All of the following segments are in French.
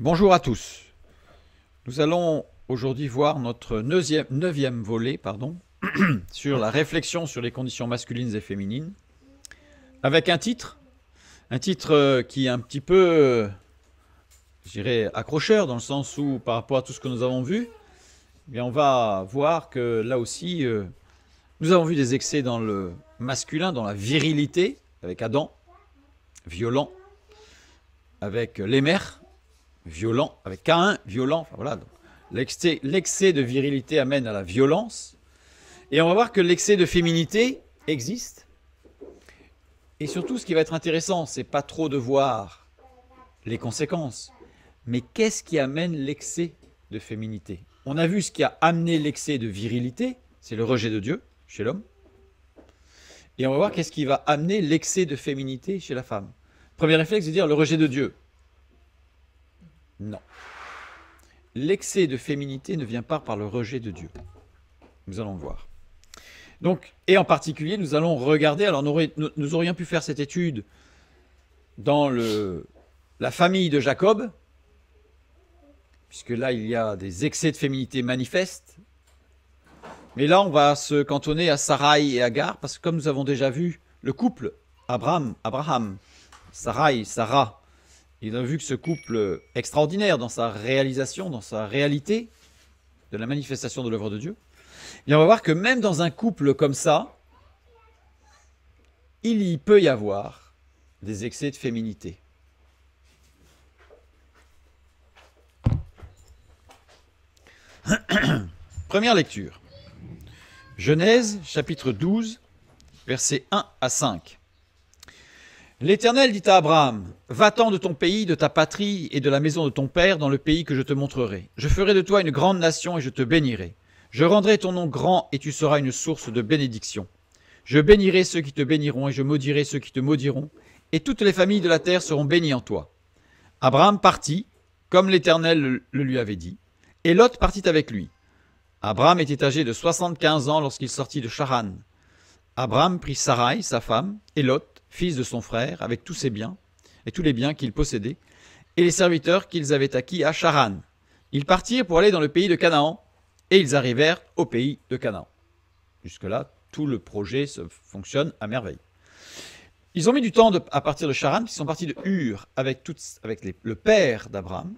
Bonjour à tous. Nous allons aujourd'hui voir notre neuvième volet sur la réflexion sur les conditions masculines et féminines, avec un titre qui est un petit peu, je dirais, accrocheur, dans le sens où, par rapport à tout ce que nous avons vu, eh bien, on va voir que là aussi, nous avons vu des excès dans le masculin, dans la virilité, avec Adam, violent, avec Lémère, violent, avec Caïn, violent, enfin voilà. L'excès de virilité amène à la violence. Et on va voir que l'excès de féminité existe. Et surtout, ce qui va être intéressant, c'est pas trop de voir les conséquences, mais qu'est-ce qui amène l'excès de féminité? On a vu ce qui a amené l'excès de virilité, c'est le rejet de Dieu chez l'homme. Et on va voir qu'est-ce qui va amener l'excès de féminité chez la femme. Premier réflexe, c'est de dire le rejet de Dieu. Non. L'excès de féminité ne vient pas par le rejet de Dieu. Nous allons le voir. Donc, et en particulier, nous allons regarder, alors nous aurions pu faire cette étude dans la famille de Jacob, puisque là, il y a des excès de féminité manifestes. Mais là, on va se cantonner à Sarai et Agar, parce que comme nous avons déjà vu, le couple Abraham, Sarai, Sarah, il a vu que ce couple extraordinaire dans sa réalisation, dans sa réalité, de la manifestation de l'œuvre de Dieu, et on va voir que même dans un couple comme ça, il y peut y avoir des excès de féminité. Première lecture. Genèse, chapitre 12, versets 1 à 5. L'Éternel dit à Abraham, « Va-t'en de ton pays, de ta patrie et de la maison de ton père dans le pays que je te montrerai. Je ferai de toi une grande nation et je te bénirai. Je rendrai ton nom grand et tu seras une source de bénédiction. Je bénirai ceux qui te béniront et je maudirai ceux qui te maudiront, et toutes les familles de la terre seront bénies en toi. » Abraham partit, comme l'Éternel le lui avait dit, et Lot partit avec lui. Abraham était âgé de 75 ans lorsqu'il sortit de Charan. Abraham prit Sarai, sa femme, et Lot, fils de son frère, avec tous ses biens, et tous les biens qu'il possédait, et les serviteurs qu'ils avaient acquis à Charan. Ils partirent pour aller dans le pays de Canaan, et ils arrivèrent au pays de Canaan. Jusque-là, tout le projet fonctionne à merveille. Ils ont mis du temps à partir de Charan, ils sont partis de Ur avec le père d'Abraham.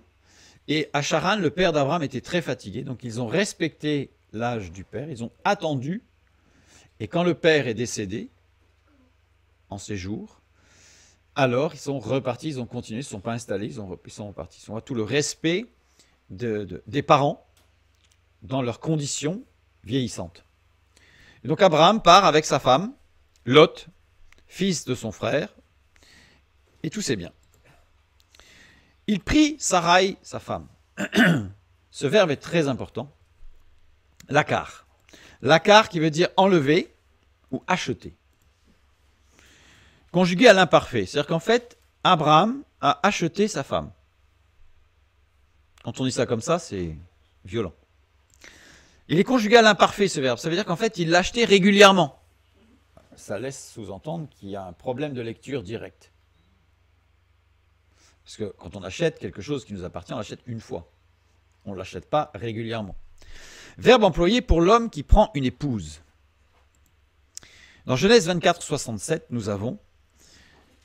Et à Charan, le père d'Abraham était très fatigué, donc ils ont respecté l'âge du père, ils ont attendu. Et quand le père est décédé, en séjour, alors ils sont repartis, ils ont continué, ils ne se sont pas installés, ils sont repartis. Ils ont tout le respect des parents dans leurs conditions vieillissantes. Et donc Abraham part avec sa femme, Lot, fils de son frère, et tous ses biens. Il prit Sarai, sa femme. Ce verbe est très important. Lakar. Lakar qui veut dire enlever ou acheter. Conjugué à l'imparfait. C'est-à-dire qu'en fait, Abraham a acheté sa femme. Quand on dit ça comme ça, c'est violent. Il est conjugué à l'imparfait, ce verbe. Ça veut dire qu'en fait, il l'a acheté régulièrement. Ça laisse sous-entendre qu'il y a un problème de lecture directe. Parce que quand on achète quelque chose qui nous appartient, on l'achète une fois. On ne l'achète pas régulièrement. Verbe employé pour l'homme qui prend une épouse. Dans Genèse 24, 67, nous avons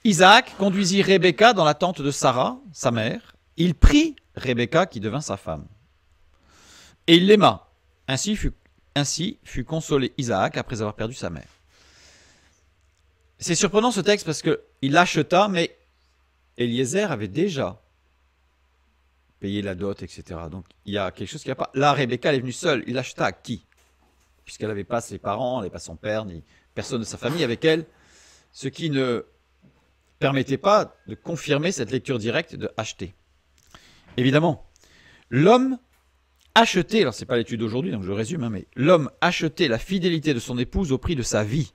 Isaac conduisit Rebecca dans la tente de Sarah, sa mère. Il prit Rebecca qui devint sa femme. Et il l'aima. Ainsi fut consolé Isaac après avoir perdu sa mère. C'est surprenant ce texte parce qu'il l'acheta, mais Eliezer avait déjà payé la dot, etc. Donc il y a quelque chose qui n'a pas. Là, Rebecca, elle est venue seule. Il l'acheta à qui? Puisqu'elle n'avait pas ses parents, elle n'avait pas son père, ni personne de sa famille avec elle. Ce qui ne permettait pas de confirmer cette lecture directe de acheter. Évidemment, l'homme achetait, alors ce n'est pas l'étude d'aujourd'hui, donc je résume, mais l'homme achetait la fidélité de son épouse au prix de sa vie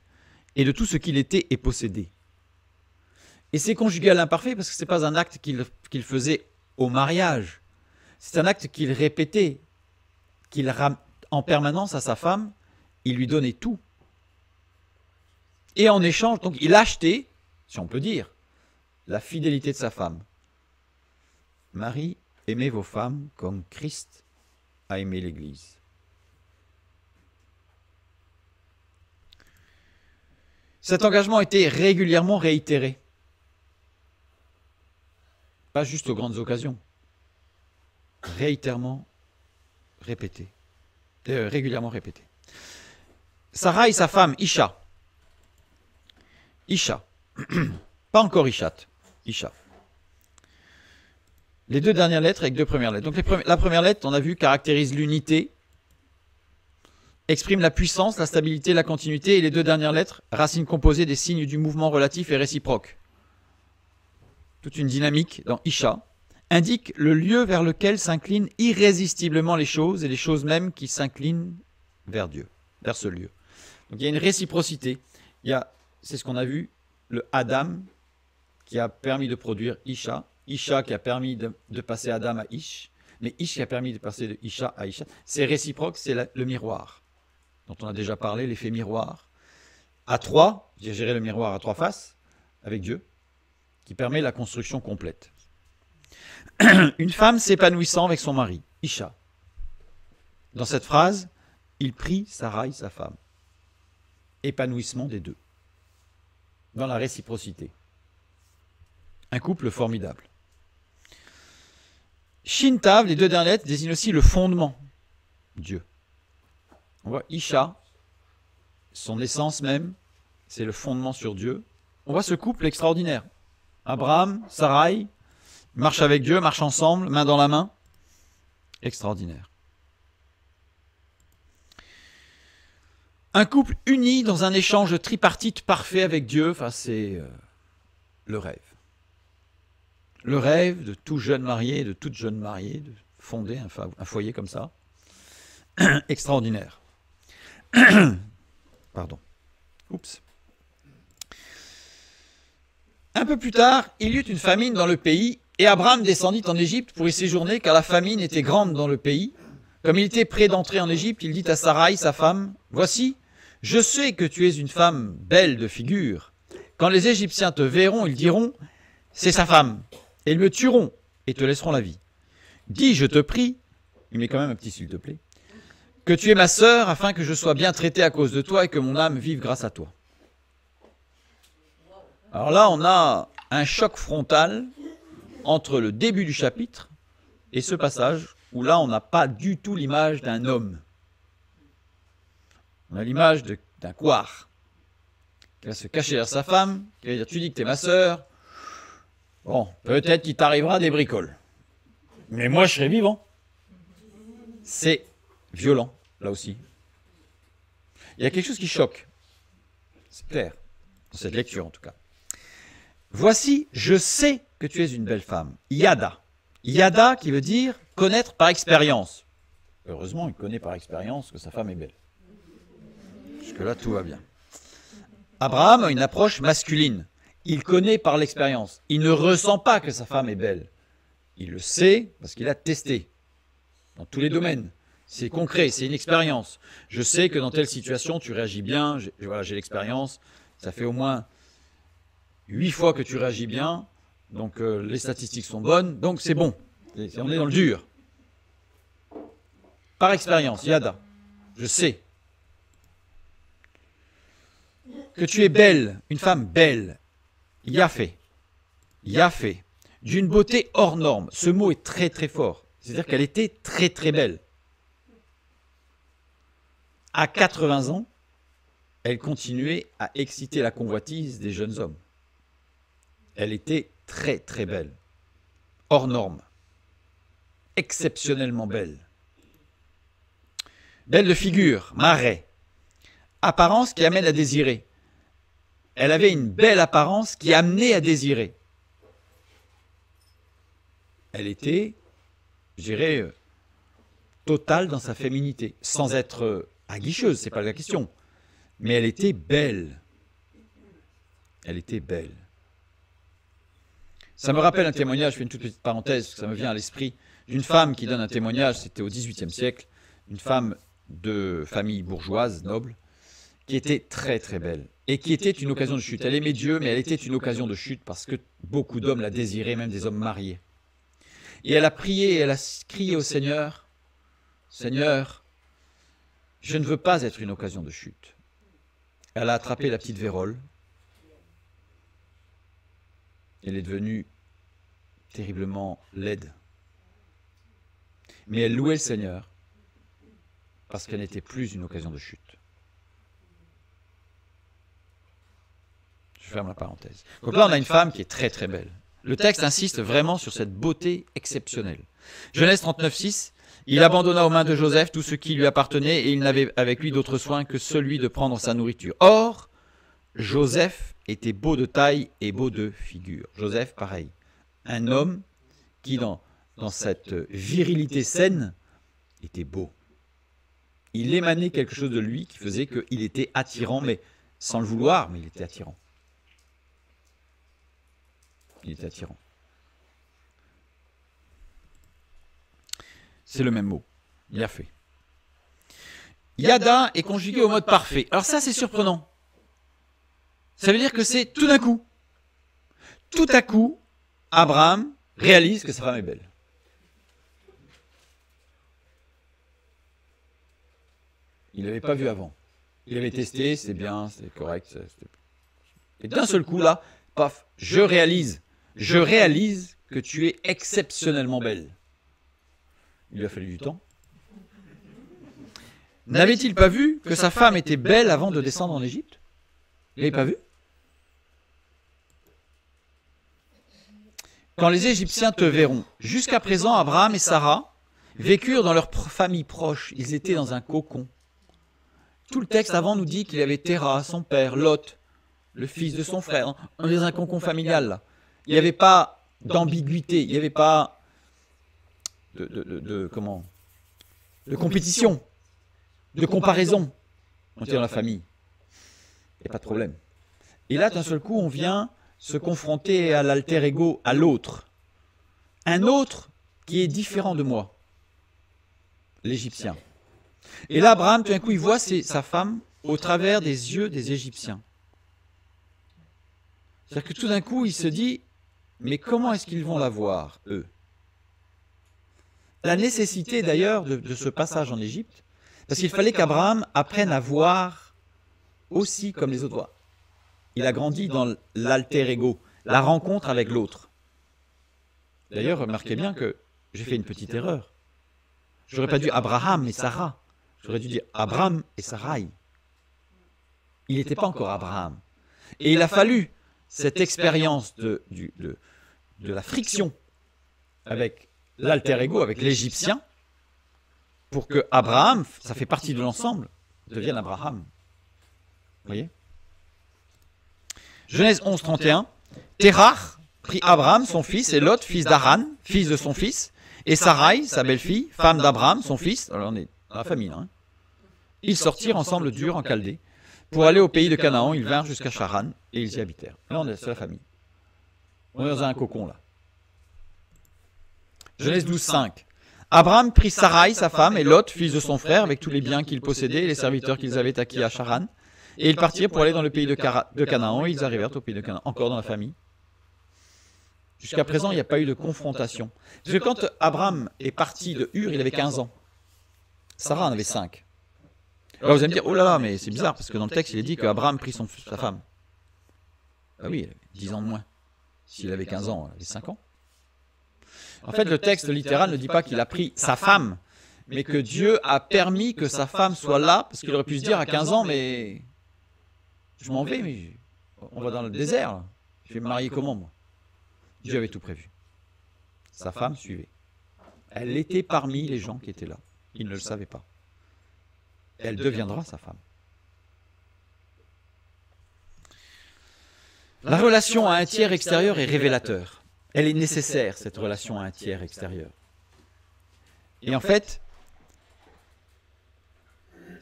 et de tout ce qu'il était et possédait. Et c'est conjugué à l'imparfait parce que ce n'est pas un acte qu'il faisait au mariage. C'est un acte qu'il répétait, en permanence à sa femme, il lui donnait tout. Et en échange, donc il achetait, si on peut dire, la fidélité de sa femme. Marie aimez vos femmes comme Christ a aimé l'Église. Cet engagement a été régulièrement réitéré. Pas juste aux grandes occasions. Régulièrement répété. Sarah et sa femme, Isha. Isha. Pas encore Ishat. Isha. Les deux dernières lettres avec deux premières lettres. Donc la première lettre, on a vu, caractérise l'unité, exprime la puissance, la stabilité, la continuité. Et les deux dernières lettres, racines composées des signes du mouvement relatif et réciproque. Toute une dynamique dans Isha indique le lieu vers lequel s'inclinent irrésistiblement les choses et les choses mêmes qui s'inclinent vers Dieu, vers ce lieu. Donc il y a une réciprocité. C'est ce qu'on a vu, le Adam qui a permis de produire Isha, Isha qui a permis de passer Adam à Ish, mais Ish qui a permis de passer de Isha à Isha. C'est réciproque, c'est le miroir, dont on a déjà parlé, l'effet miroir. À trois, j'ai géré le miroir à trois faces, avec Dieu, qui permet la construction complète. Une femme s'épanouissant avec son mari, Isha. Dans cette phrase, il prie Sarai, sa femme. Épanouissement des deux. Dans la réciprocité. Un couple formidable. Shin Tav, les deux dernières lettres, désignent aussi le fondement, Dieu. On voit Isha, son essence même, c'est le fondement sur Dieu. On voit ce couple extraordinaire. Abraham, Sarai, marchent avec Dieu, marchent ensemble, main dans la main. Extraordinaire. Un couple uni dans un échange tripartite parfait avec Dieu, enfin, c'est le rêve. Le rêve de tout jeune marié, de toute jeune mariée, de fonder un foyer comme ça. Extraordinaire. Pardon. Oups. Un peu plus tard, il y eut une famine dans le pays, et Abraham descendit en Égypte pour y séjourner, car la famine était grande dans le pays. Comme il était près d'entrer en Égypte, il dit à Sarai, sa femme, « Voici, je sais que tu es une femme belle de figure. Quand les Égyptiens te verront, ils diront, c'est sa femme, et ils me tueront, et te laisseront la vie. Dis, je te prie, il met quand même un petit s'il te plaît, que tu es ma sœur, afin que je sois bien traité à cause de toi, et que mon âme vive grâce à toi. » Alors là, on a un choc frontal entre le début du chapitre et ce passage, où là, on n'a pas du tout l'image d'un homme. On a l'image d'un couard qui va se cacher derrière sa femme, qui va dire « Tu dis que tu es ma sœur, bon, peut-être qu'il t'arrivera des bricoles. Mais moi, je serai vivant. » C'est violent, là aussi. Il y a quelque chose qui choque. C'est clair, dans cette lecture en tout cas. Voici, je sais que tu es une belle femme. Yada. Yada qui veut dire connaître par expérience. Heureusement, il connaît par expérience que sa femme est belle. Jusque-là, tout va bien. Abraham a une approche masculine. Il connaît par l'expérience. Il ne ressent pas que sa femme est belle. Il le sait parce qu'il a testé. Dans tous les domaines. C'est concret, c'est une expérience. Je sais que dans telle situation, tu réagis bien. J'ai l'expérience. Ça fait au moins 8 fois que tu réagis bien, donc les statistiques sont bonnes, donc c'est bon. On est dans le dur. Par expérience, Yada, je sais que tu es belle, une femme belle, Yafé, d'une beauté hors norme. Ce mot est très très fort, c'est-à-dire qu'elle était très très belle. À 80 ans, elle continuait à exciter la convoitise des jeunes hommes. Elle était très très belle, hors norme, exceptionnellement belle. Belle de figure, marais, apparence qui amène à désirer. Elle avait une belle apparence qui amenait à désirer. Elle était, je dirais, totale dans sa féminité, sans être aguicheuse, c'est pas la question, mais elle était belle. Elle était belle. Ça me rappelle un témoignage, je fais une toute petite parenthèse, parce que ça me vient à l'esprit, d'une femme qui donne un témoignage, c'était au XVIIIe siècle, une femme de famille bourgeoise, noble, qui était très très belle, et qui était une occasion de chute. Elle aimait Dieu, mais elle était une occasion de chute, parce que beaucoup d'hommes la désiraient, même des hommes mariés. Et elle a prié, et elle a crié au Seigneur, « Seigneur, je ne veux pas être une occasion de chute. » Elle a attrapé la petite vérole. Elle est devenue terriblement laide. Mais elle louait le Seigneur parce qu'elle n'était plus une occasion de chute. Je ferme la parenthèse. Donc là, on a une femme qui est très très belle. Le texte insiste vraiment sur cette beauté exceptionnelle. Genèse 39:6, il abandonna aux mains de Joseph tout ce qui lui appartenait et il n'avait avec lui d'autre soin que celui de prendre sa nourriture. Or, Joseph était beau de taille et beau de figure. Joseph, pareil, un homme qui, dans cette virilité saine, était beau. Il émanait quelque chose de lui qui faisait qu'il était attirant, mais sans le vouloir, mais il était attirant. Il était attirant. C'est le même mot. Bien fait. Yada est conjugué au mode parfait. Alors ça, c'est surprenant. Ça veut dire que c'est tout d'un coup. Tout à coup, Abraham réalise que sa femme est belle. Il ne l'avait pas vu avant. Il avait testé, c'est bien, c'est correct. Et d'un seul coup, là, paf, je réalise que tu es exceptionnellement belle. Il lui a fallu du temps. N'avait-il pas vu que sa femme était belle avant de descendre en Égypte? Il n'avait pas vu? Quand les Égyptiens te verront, jusqu'à présent, Abraham et Sarah vécurent dans leur famille proche. Ils étaient dans un cocon. Tout le texte avant nous dit qu'il y avait Terah, son père, Lot, le fils de son frère. On est dans un cocon familial, là. Il n'y avait pas d'ambiguïté, il n'y avait pas de compétition, de comparaison. On était dans la famille. Il n'y a pas de problème. Et là, d'un seul coup, on vient se confronter à l'alter ego, à l'autre. Un autre qui est différent de moi, l'Égyptien. Et là, Abraham, tout d'un coup, il voit sa femme au travers des yeux des Égyptiens. C'est-à-dire que tout d'un coup, il se dit, mais comment est-ce qu'ils vont la voir, eux? La nécessité, d'ailleurs, de ce passage en Égypte, parce qu'il fallait qu'Abraham apprenne à voir aussi comme les autres voient. Il a grandi dans l'alter ego, la rencontre avec l'autre. D'ailleurs, remarquez bien que j'ai fait une petite erreur. Je n'aurais pas dit Abraham et Sarah. J'aurais dû dire Abraham et Sarai. Il n'était pas encore Abraham. Et il a fallu cette expérience de la friction avec l'alter ego, avec l'Égyptien, pour que Abraham, ça fait partie de l'ensemble, devienne Abraham. Vous voyez? Genèse 11:31, Terah prit Abraham, son fils, et Lot, fils d'Haran, fils de son fils, et Sarai, sa belle-fille, femme d'Abraham, son fils. Alors on est dans la famille, hein. Ils sortirent ensemble d'Ur en Chaldée. Pour aller au pays de Canaan, ils vinrent jusqu'à Charan et ils y habitèrent. Là, on est sur la famille. On est dans un cocon, là. Genèse 12:5. Abraham prit Sarai, sa femme, et Lot, fils de son frère, avec tous les biens qu'ils possédaient et les serviteurs qu'ils avaient acquis à Charan. Et ils partirent pour aller dans le pays de Canaan. Et ils arrivèrent au pays de Canaan, encore dans la famille. Jusqu'à présent, il n'y a pas eu de confrontation. Parce que quand Abraham est parti de Ur, il avait 15 ans. Sarah en avait 5. Alors vous allez me dire, oh là là, mais c'est bizarre, parce que dans le texte, il est dit qu'Abraham prit sa femme. Ah oui, il avait 10 ans de moins. S'il avait 15 ans, il avait 5 ans. En fait, le texte littéral ne dit pas qu'il a pris sa femme, mais que Dieu a permis que sa femme soit là, parce qu'il aurait pu se dire à 15 ans, mais je m'en vais, mais on va dans le désert, là. Je vais me marier comment, moi? Dieu avait tout prévu. Sa femme suivait. Elle était parmi les gens qui étaient là. Il ne le savait pas. Elle deviendra sa femme. La relation à un tiers extérieur est révélateur. Elle est nécessaire, cette relation à un tiers extérieur. Et en fait,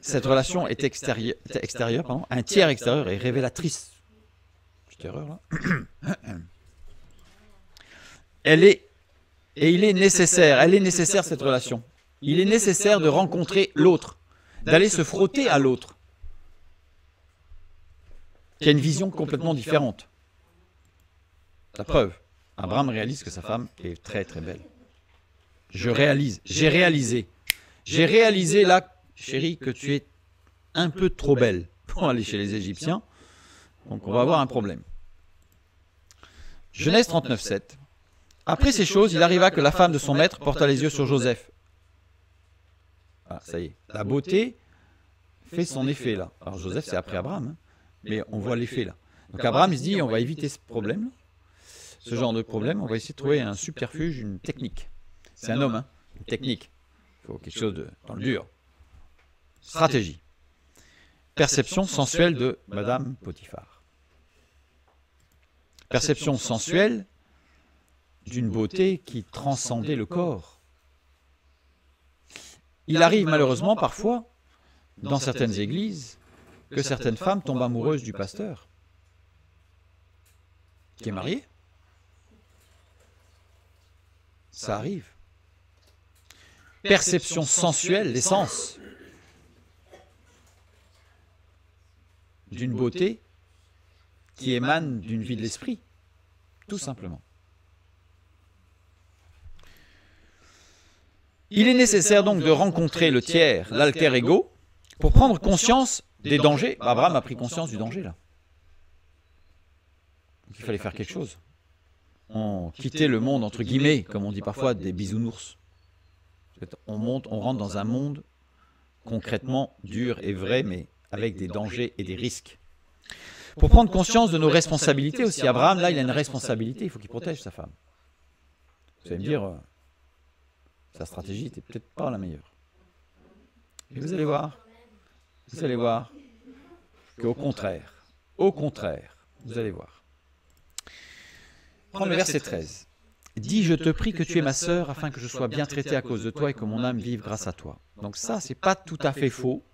cette relation est extérieure, pardon, un tiers extérieur est révélatrice. Petite erreur là. Elle est nécessaire cette relation. Il est nécessaire de rencontrer l'autre, d'aller se frotter à l'autre, qui a une vision complètement différente. La preuve, Abraham réalise que sa femme est très très belle. j'ai réalisé. J'ai réalisé là, chérie, que tu es un peu trop belle pour aller chez les Égyptiens. Donc on va avoir un problème. Genèse 39, 7. Après ces choses, il arriva que la femme de son maître porta les yeux sur Joseph. Ah, ça y est, la beauté fait son effet là. Alors Joseph, c'est après Abraham, hein, mais on voit l'effet là. Donc Abraham, il se dit, on va éviter ce problème, ce genre de problème, on va essayer de trouver un subterfuge, une technique. C'est un homme, hein, une technique. Il faut quelque chose dans le dur. Stratégie. Perception sensuelle de Madame Potiphar. Perception sensuelle d'une beauté qui transcendait le corps. Il arrive malheureusement parfois, dans certaines églises, que certaines femmes tombent amoureuses du pasteur, qui est marié. Ça arrive. Perception sensuelle, les sens, d'une beauté qui émane d'une vie de l'esprit, tout simplement. Il est nécessaire donc de rencontrer le tiers, l'alter ego, pour prendre conscience des dangers. Abraham a pris conscience du danger, là. Donc, il fallait faire quelque chose. On quittait le monde, entre guillemets, comme on dit parfois, des bisounours. On rentre dans un monde concrètement dur et vrai, mais avec des dangers et des risques. Pour prendre conscience de nos responsabilités aussi, Abraham, là, il a une responsabilité, il faut qu'il protège sa femme. Vous allez me dire, sa stratégie n'était peut-être pas la meilleure. Mais vous allez voir qu'au contraire, vous allez voir. Prends le verset 13. Dis, je te prie que tu es ma sœur, afin que je sois bien traité à cause de toi et que mon âme vive grâce à toi. Donc ça, c'est pas tout à fait faux.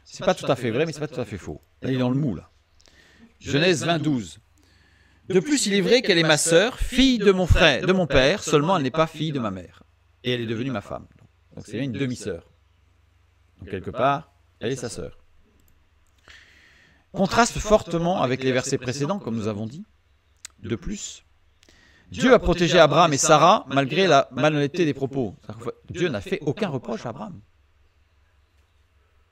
C'est pas tout à fait vrai, mais c'est pas tout à fait faux. Là, il est dans le mou, là. Genèse 20, 12. De plus, il est vrai qu'elle est ma sœur, fille de mon frère, de mon père, seulement elle n'est pas fille de ma mère. Et elle est devenue ma femme. Donc c'est une demi-sœur. Donc quelque part, elle est sa sœur. Contraste fortement avec les versets précédents, comme nous avons dit. De plus, Dieu a protégé Abraham et Sarah malgré la malhonnêteté des propos. Dieu n'a fait aucun reproche à Abraham.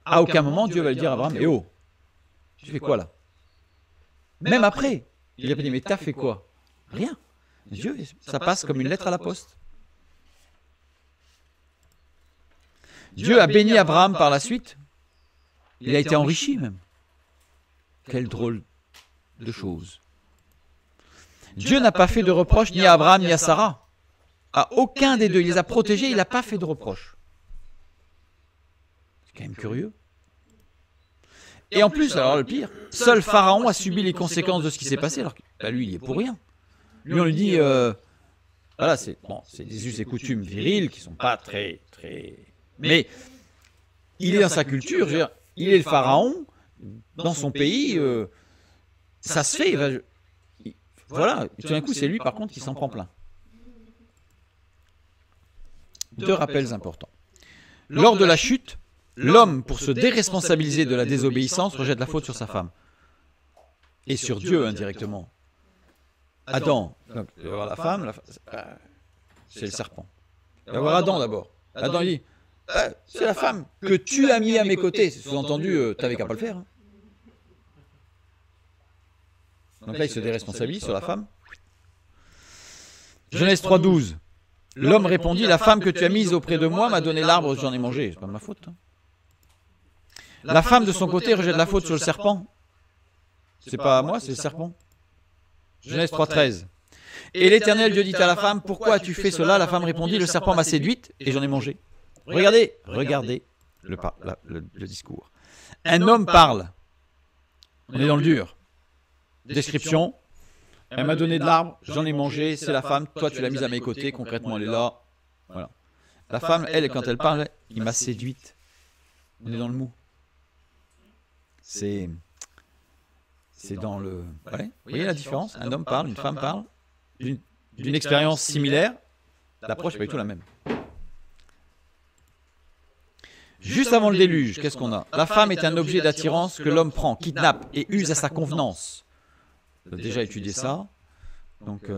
À aucun moment, Dieu va lui dire à Abraham, « Eh oh, tu fais quoi là ?» Même après, il a pas dit, « Mais t'as fait quoi ?» Rien. Dieu, ça passe comme une lettre à la poste. Dieu a béni Abraham par la suite. Il a été enrichi même. Quelle drôle de chose. Dieu n'a pas fait de reproche ni à Abraham ni à Sarah. À aucun des deux. Il les a protégés, il n'a pas fait de reproche. C'est quand même curieux. Et en plus, alors le pire, seul Pharaon a subi les conséquences de ce qui s'est passé, alors que lui, il y est pour rien. Lui, on lui dit, voilà, c'est des us et coutumes virils qui ne sont pas très... Mais il est dans sa culture, je veux dire, il est le Pharaon, dans son pays, ça se fait. Voilà, tout d'un coup, c'est lui, par contre, qui s'en prend plein. Deux rappels importants. Lors de la chute, l'homme, pour se déresponsabiliser de la désobéissance, rejette la faute sur sa femme. Et sur Dieu, indirectement. Adam, donc, il va y avoir la femme, c'est le serpent. Il va y avoir Adam d'abord. Adam, il dit, c'est la femme que tu as mis à mes côtés. C'est sous-entendu, tu n'avais qu'à pas le faire. Hein. Donc là, il se déresponsabilise sur la femme. Genèse 3, 12. L'homme répondit, la femme que tu as mise auprès de moi m'a donné l'arbre, j'en ai mangé. C'est pas de ma faute. Hein. La femme, de son côté, rejette la faute sur le serpent. C'est pas moi, c'est le serpent. Genèse 3, 13. Et l'Éternel Dieu dit à la femme, pourquoi as-tu fait cela? La femme répondit, le serpent m'a séduite et j'en ai mangé. Regardez le discours. Un homme parle. On est dans le dur. Description. Elle m'a donné de l'arbre, j'en ai mangé, c'est la femme, toi tu l'as mise à mes côtés, concrètement elle est là. Voilà. La femme, elle, quand elle parle, il m'a séduite. On est dans le mou. C'est dans le... Ouais. Vous voyez la différence? Un homme parle, une femme parle, d'une expérience similaire, l'approche n'est pas du tout la même. Juste avant le déluge, qu'est-ce qu'on a? La femme est un objet d'attirance que l'homme prend, kidnappe et use à sa convenance. On a déjà étudié ça. Donc,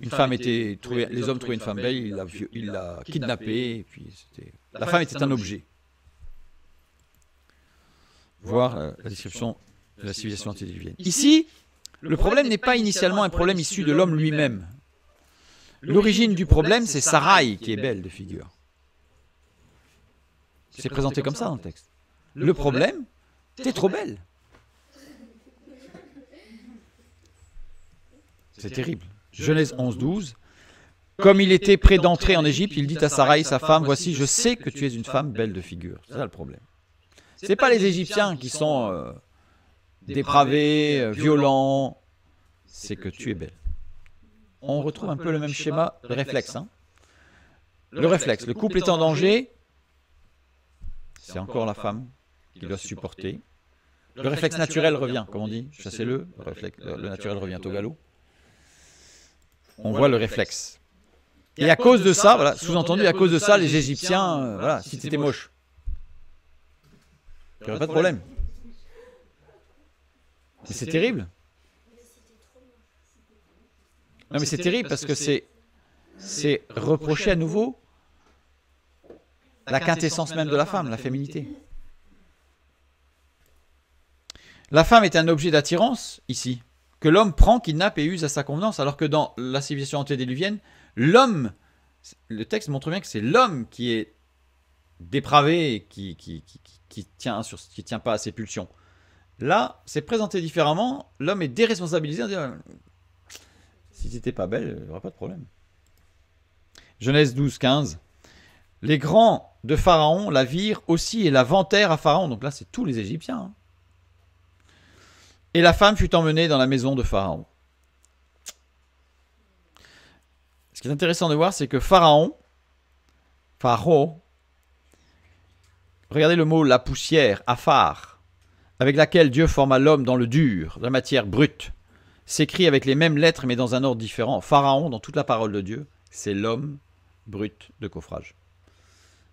Une femme était trouvée, les hommes trouvaient une femme belle, il l'a kidnappée, et puis la femme était un objet. Voir la description de la civilisation antédiluvienne. Ici, le problème n'est pas initialement un problème issu de l'homme lui-même. L'origine du problème, c'est Sarai qui est belle de figure. C'est présenté comme ça dans le texte. Le problème, t'es trop belle. C'est terrible. Genèse 11, 12. Comme il était près d'entrer en Égypte, il dit à Sarai, sa femme, voici, je sais que tu es une femme belle de figure. C'est ça le problème. Ce n'est pas les Égyptiens qui sont dépravés, violents. C'est que tu es belle. On retrouve un peu le même schéma, le réflexe. Hein. Le réflexe, le couple est en danger, c'est encore la femme qui doit se supporter. Le réflexe naturel revient, comme on dit, chassez-le, le naturel revient au galop. On voit le réflexe. Et à cause de ça, voilà, sous-entendu, à cause de ça, les Égyptiens, voilà, si tu étais moche, il n'y aurait pas de problème. Mais c'est terrible. Non mais c'est terrible parce que c'est reprocher à nouveau la quintessence même de la femme, la féminité. La femme est un objet d'attirance, ici, que l'homme prend, kidnappe et use à sa convenance, alors que dans la civilisation antédiluvienne, l'homme, le texte montre bien que c'est l'homme qui est dépravé, qui tient pas à ses pulsions. Là, c'est présenté différemment, l'homme est déresponsabilisé en disant si tu n'étais pas belle, il n'y aurait pas de problème. Genèse 12, 15. Les grands de Pharaon la virent aussi et la vantèrent à Pharaon. Donc là, c'est tous les Égyptiens. Hein. Et la femme fut emmenée dans la maison de Pharaon. Ce qui est intéressant de voir, c'est que Pharaon, regardez le mot la poussière, afar, avec laquelle Dieu forma l'homme dans le dur, dans la matière brute, s'écrit avec les mêmes lettres mais dans un ordre différent. Pharaon, dans toute la parole de Dieu, c'est l'homme brut de coffrage.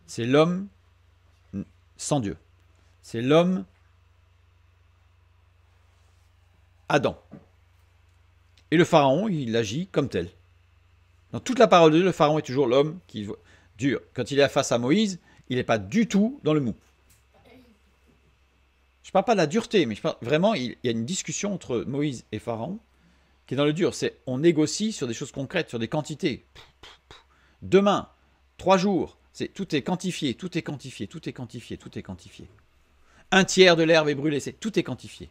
C'est l'homme sans Dieu. C'est l'homme Adam. Et le pharaon, il agit comme tel. Dans toute la parole de Dieu, le pharaon est toujours l'homme qui dur. Quand il est face à Moïse, il n'est pas du tout dans le mou. Je ne parle pas de la dureté, mais je parle, vraiment, il y a une discussion entre Moïse et Pharaon qui est dans le dur. C'est on négocie sur des choses concrètes, sur des quantités. Demain, 3 jours, tout est quantifié, tout est quantifié, tout est quantifié, tout est quantifié. 1/3 de l'herbe est brûlée, tout est quantifié.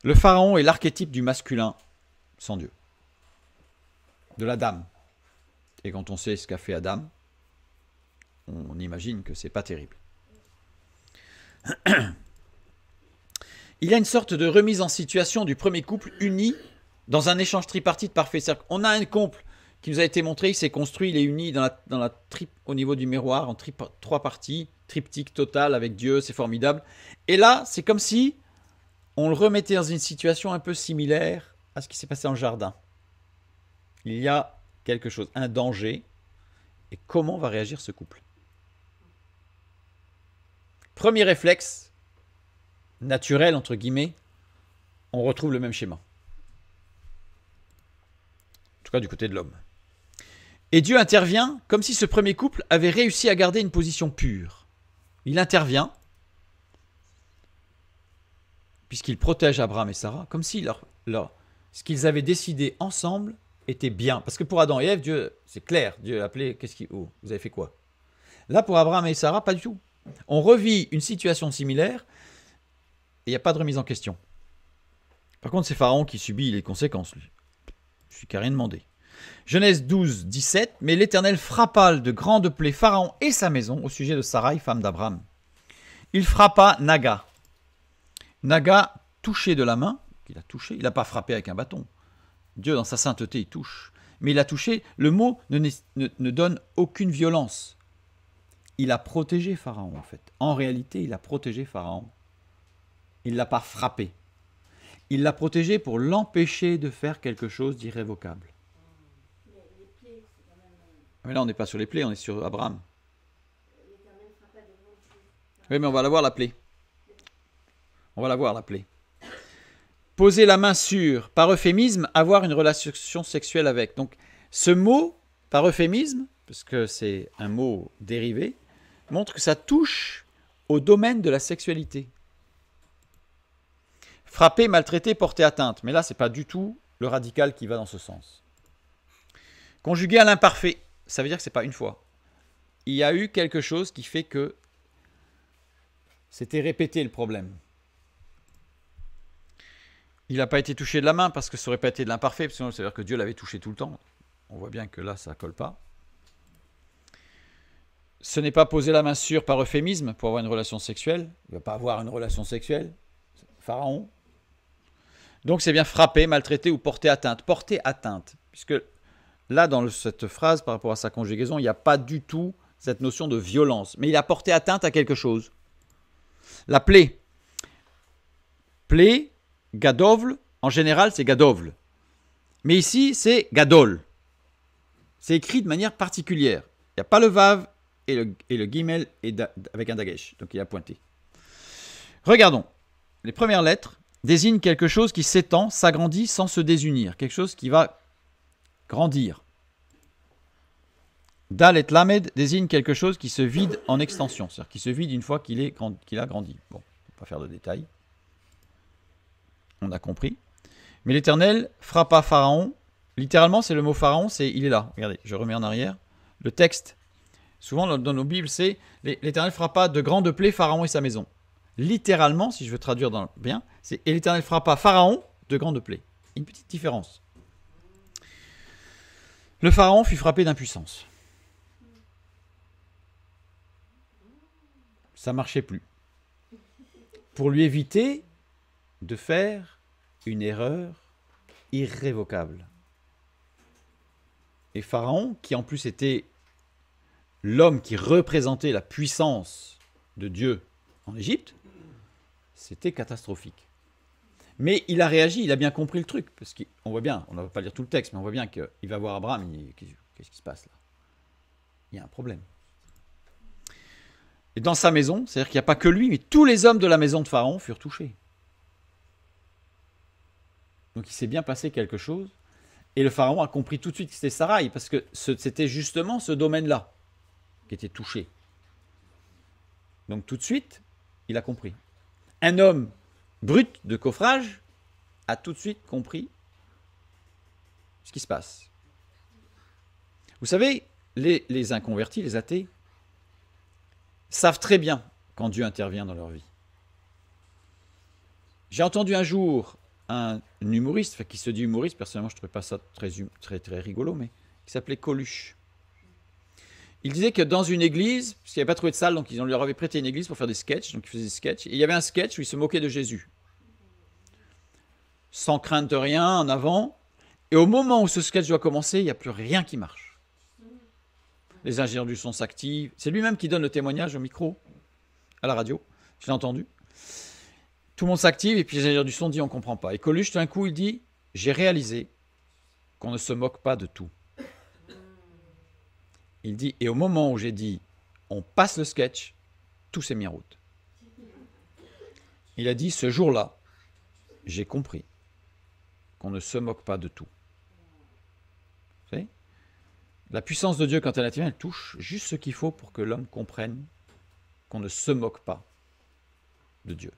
Le pharaon est l'archétype du masculin sans Dieu, de la dame. Et quand on sait ce qu'a fait Adam, on imagine que c'est pas terrible. Il y a une sorte de remise en situation du premier couple uni dans un échange tripartite parfait. On a un couple qui nous a été montré, il s'est construit, il est uni au niveau du miroir en 3 parties, triptyque total avec Dieu, c'est formidable. Et là, c'est comme si on le remettait dans une situation un peu similaire à ce qui s'est passé dans le jardin. Il y a quelque chose, un danger, et comment va réagir ce couple? Premier réflexe, naturel entre guillemets, on retrouve le même schéma. En tout cas du côté de l'homme. Et Dieu intervient comme si ce premier couple avait réussi à garder une position pure. Il intervient, puisqu'il protège Abraham et Sarah, comme si ce qu'ils avaient décidé ensemble était bien. Parce que pour Adam et Ève, Dieu, c'est clair, Dieu a appelé, vous avez fait quoi? Là, pour Abraham et Sarah, pas du tout. On revit une situation similaire et il n'y a pas de remise en question. Par contre, c'est Pharaon qui subit les conséquences, lui. Je suis qu'à rien demandé. Genèse 12, 17. Mais l'Éternel frappa de grandes plaies Pharaon et sa maison au sujet de Sarai, femme d'Abraham. Il frappa Naga. Naga, touché de la main, il n'a pas frappé avec un bâton. Dieu, dans sa sainteté, il touche. Mais il a touché, le mot ne donne aucune violence. Il a protégé Pharaon, en fait. En réalité, il a protégé Pharaon. Il ne l'a pas frappé. Il l'a protégé pour l'empêcher de faire quelque chose d'irrévocable. Mais là, on n'est pas sur les plaies, on est sur Abraham. Oui, mais on va la voir, la plaie. On va la voir, la plaie. poser la main sur, par euphémisme, avoir une relation sexuelle avec. Donc, ce mot, par euphémisme, parce que c'est un mot dérivé, montre que ça touche au domaine de la sexualité. Frapper, maltraiter, porter atteinte. Mais là, ce n'est pas du tout le radical qui va dans ce sens. Conjugué à l'imparfait, ça veut dire que ce n'est pas une fois. Il y a eu quelque chose qui fait que c'était répété le problème. Il n'a pas été touché de la main parce que ça n'aurait pas été de l'imparfait, parce que ça veut dire que Dieu l'avait touché tout le temps. On voit bien que là, ça ne colle pas. Ce n'est pas poser la main sur par euphémisme pour avoir une relation sexuelle. Il ne va pas avoir une relation sexuelle. Pharaon. Donc c'est bien frapper, maltraiter ou porter atteinte. Porter atteinte. Puisque là, dans cette phrase, par rapport à sa conjugaison, il n'y a pas du tout cette notion de violence. Mais il a porté atteinte à quelque chose. La plaie. Plaie, gadovle, en général, c'est gadovle. Mais ici, c'est gadol. C'est écrit de manière particulière. Il n'y a pas le vav et le guimel avec un dagesh. Donc il a pointé. Regardons. Les premières lettres désignent quelque chose qui s'étend, s'agrandit sans se désunir. Quelque chose qui va grandir. Dal et Lamed désigne quelque chose qui se vide en extension. C'est-à-dire qui se vide une fois qu'il a grandi. Bon, on ne va pas faire de détails. On a compris. Mais l'Éternel frappa Pharaon. Littéralement, c'est le mot Pharaon, il est là. Regardez, je remets en arrière. Le texte, souvent dans nos Bibles, c'est l'Éternel frappa de grandes plaies Pharaon et sa maison. Littéralement, si je veux traduire bien, c'est et l'Éternel frappa Pharaon de grandes plaies. Une petite différence. Le Pharaon fut frappé d'impuissance. Ça ne marchait plus. Pour lui éviter de faire une erreur irrévocable. Et Pharaon, qui en plus était l'homme qui représentait la puissance de Dieu en Égypte, c'était catastrophique. Mais il a réagi, il a bien compris le truc, parce qu'on voit bien, on ne va pas lire tout le texte, mais on voit bien qu'il va voir Abraham, qu'est-ce qui se passe là? Il y a un problème. Et dans sa maison, c'est-à-dire qu'il n'y a pas que lui, mais tous les hommes de la maison de Pharaon furent touchés. Donc il s'est bien passé quelque chose, et le Pharaon a compris tout de suite que c'était Sarai, parce que c'était justement ce domaine-là qui était touché. Donc tout de suite, il a compris. Un homme brut de coffrage a tout de suite compris ce qui se passe. Vous savez, les inconvertis, les athées, savent très bien quand Dieu intervient dans leur vie. J'ai entendu un jour un humoriste, qui se dit humoriste, personnellement je ne trouvais pas ça très rigolo, mais qui s'appelait Coluche. Il disait que dans une église, parce qu'il n'avait pas trouvé de salle, donc ils leur avaient prêté une église pour faire des sketchs, donc il faisait des sketchs, et il y avait un sketch où il se moquait de Jésus. Sans crainte de rien, en avant, et au moment où ce sketch doit commencer, il n'y a plus rien qui marche. Les ingénieurs du son s'activent, c'est lui-même qui donne le témoignage au micro, à la radio, je l'ai entendu. Tout le monde s'active, et puis les ingénieurs du son disent on ne comprend pas. Et Coluche, d'un coup, il dit, j'ai réalisé qu'on ne se moque pas de tout. Il dit, et au moment où j'ai dit, on passe le sketch, tout s'est mis en route. Il a dit, ce jour-là, j'ai compris qu'on ne se moque pas de tout. Vous savez, la puissance de Dieu, quand elle intervient, elle touche juste ce qu'il faut pour que l'homme comprenne qu'on ne se moque pas de Dieu.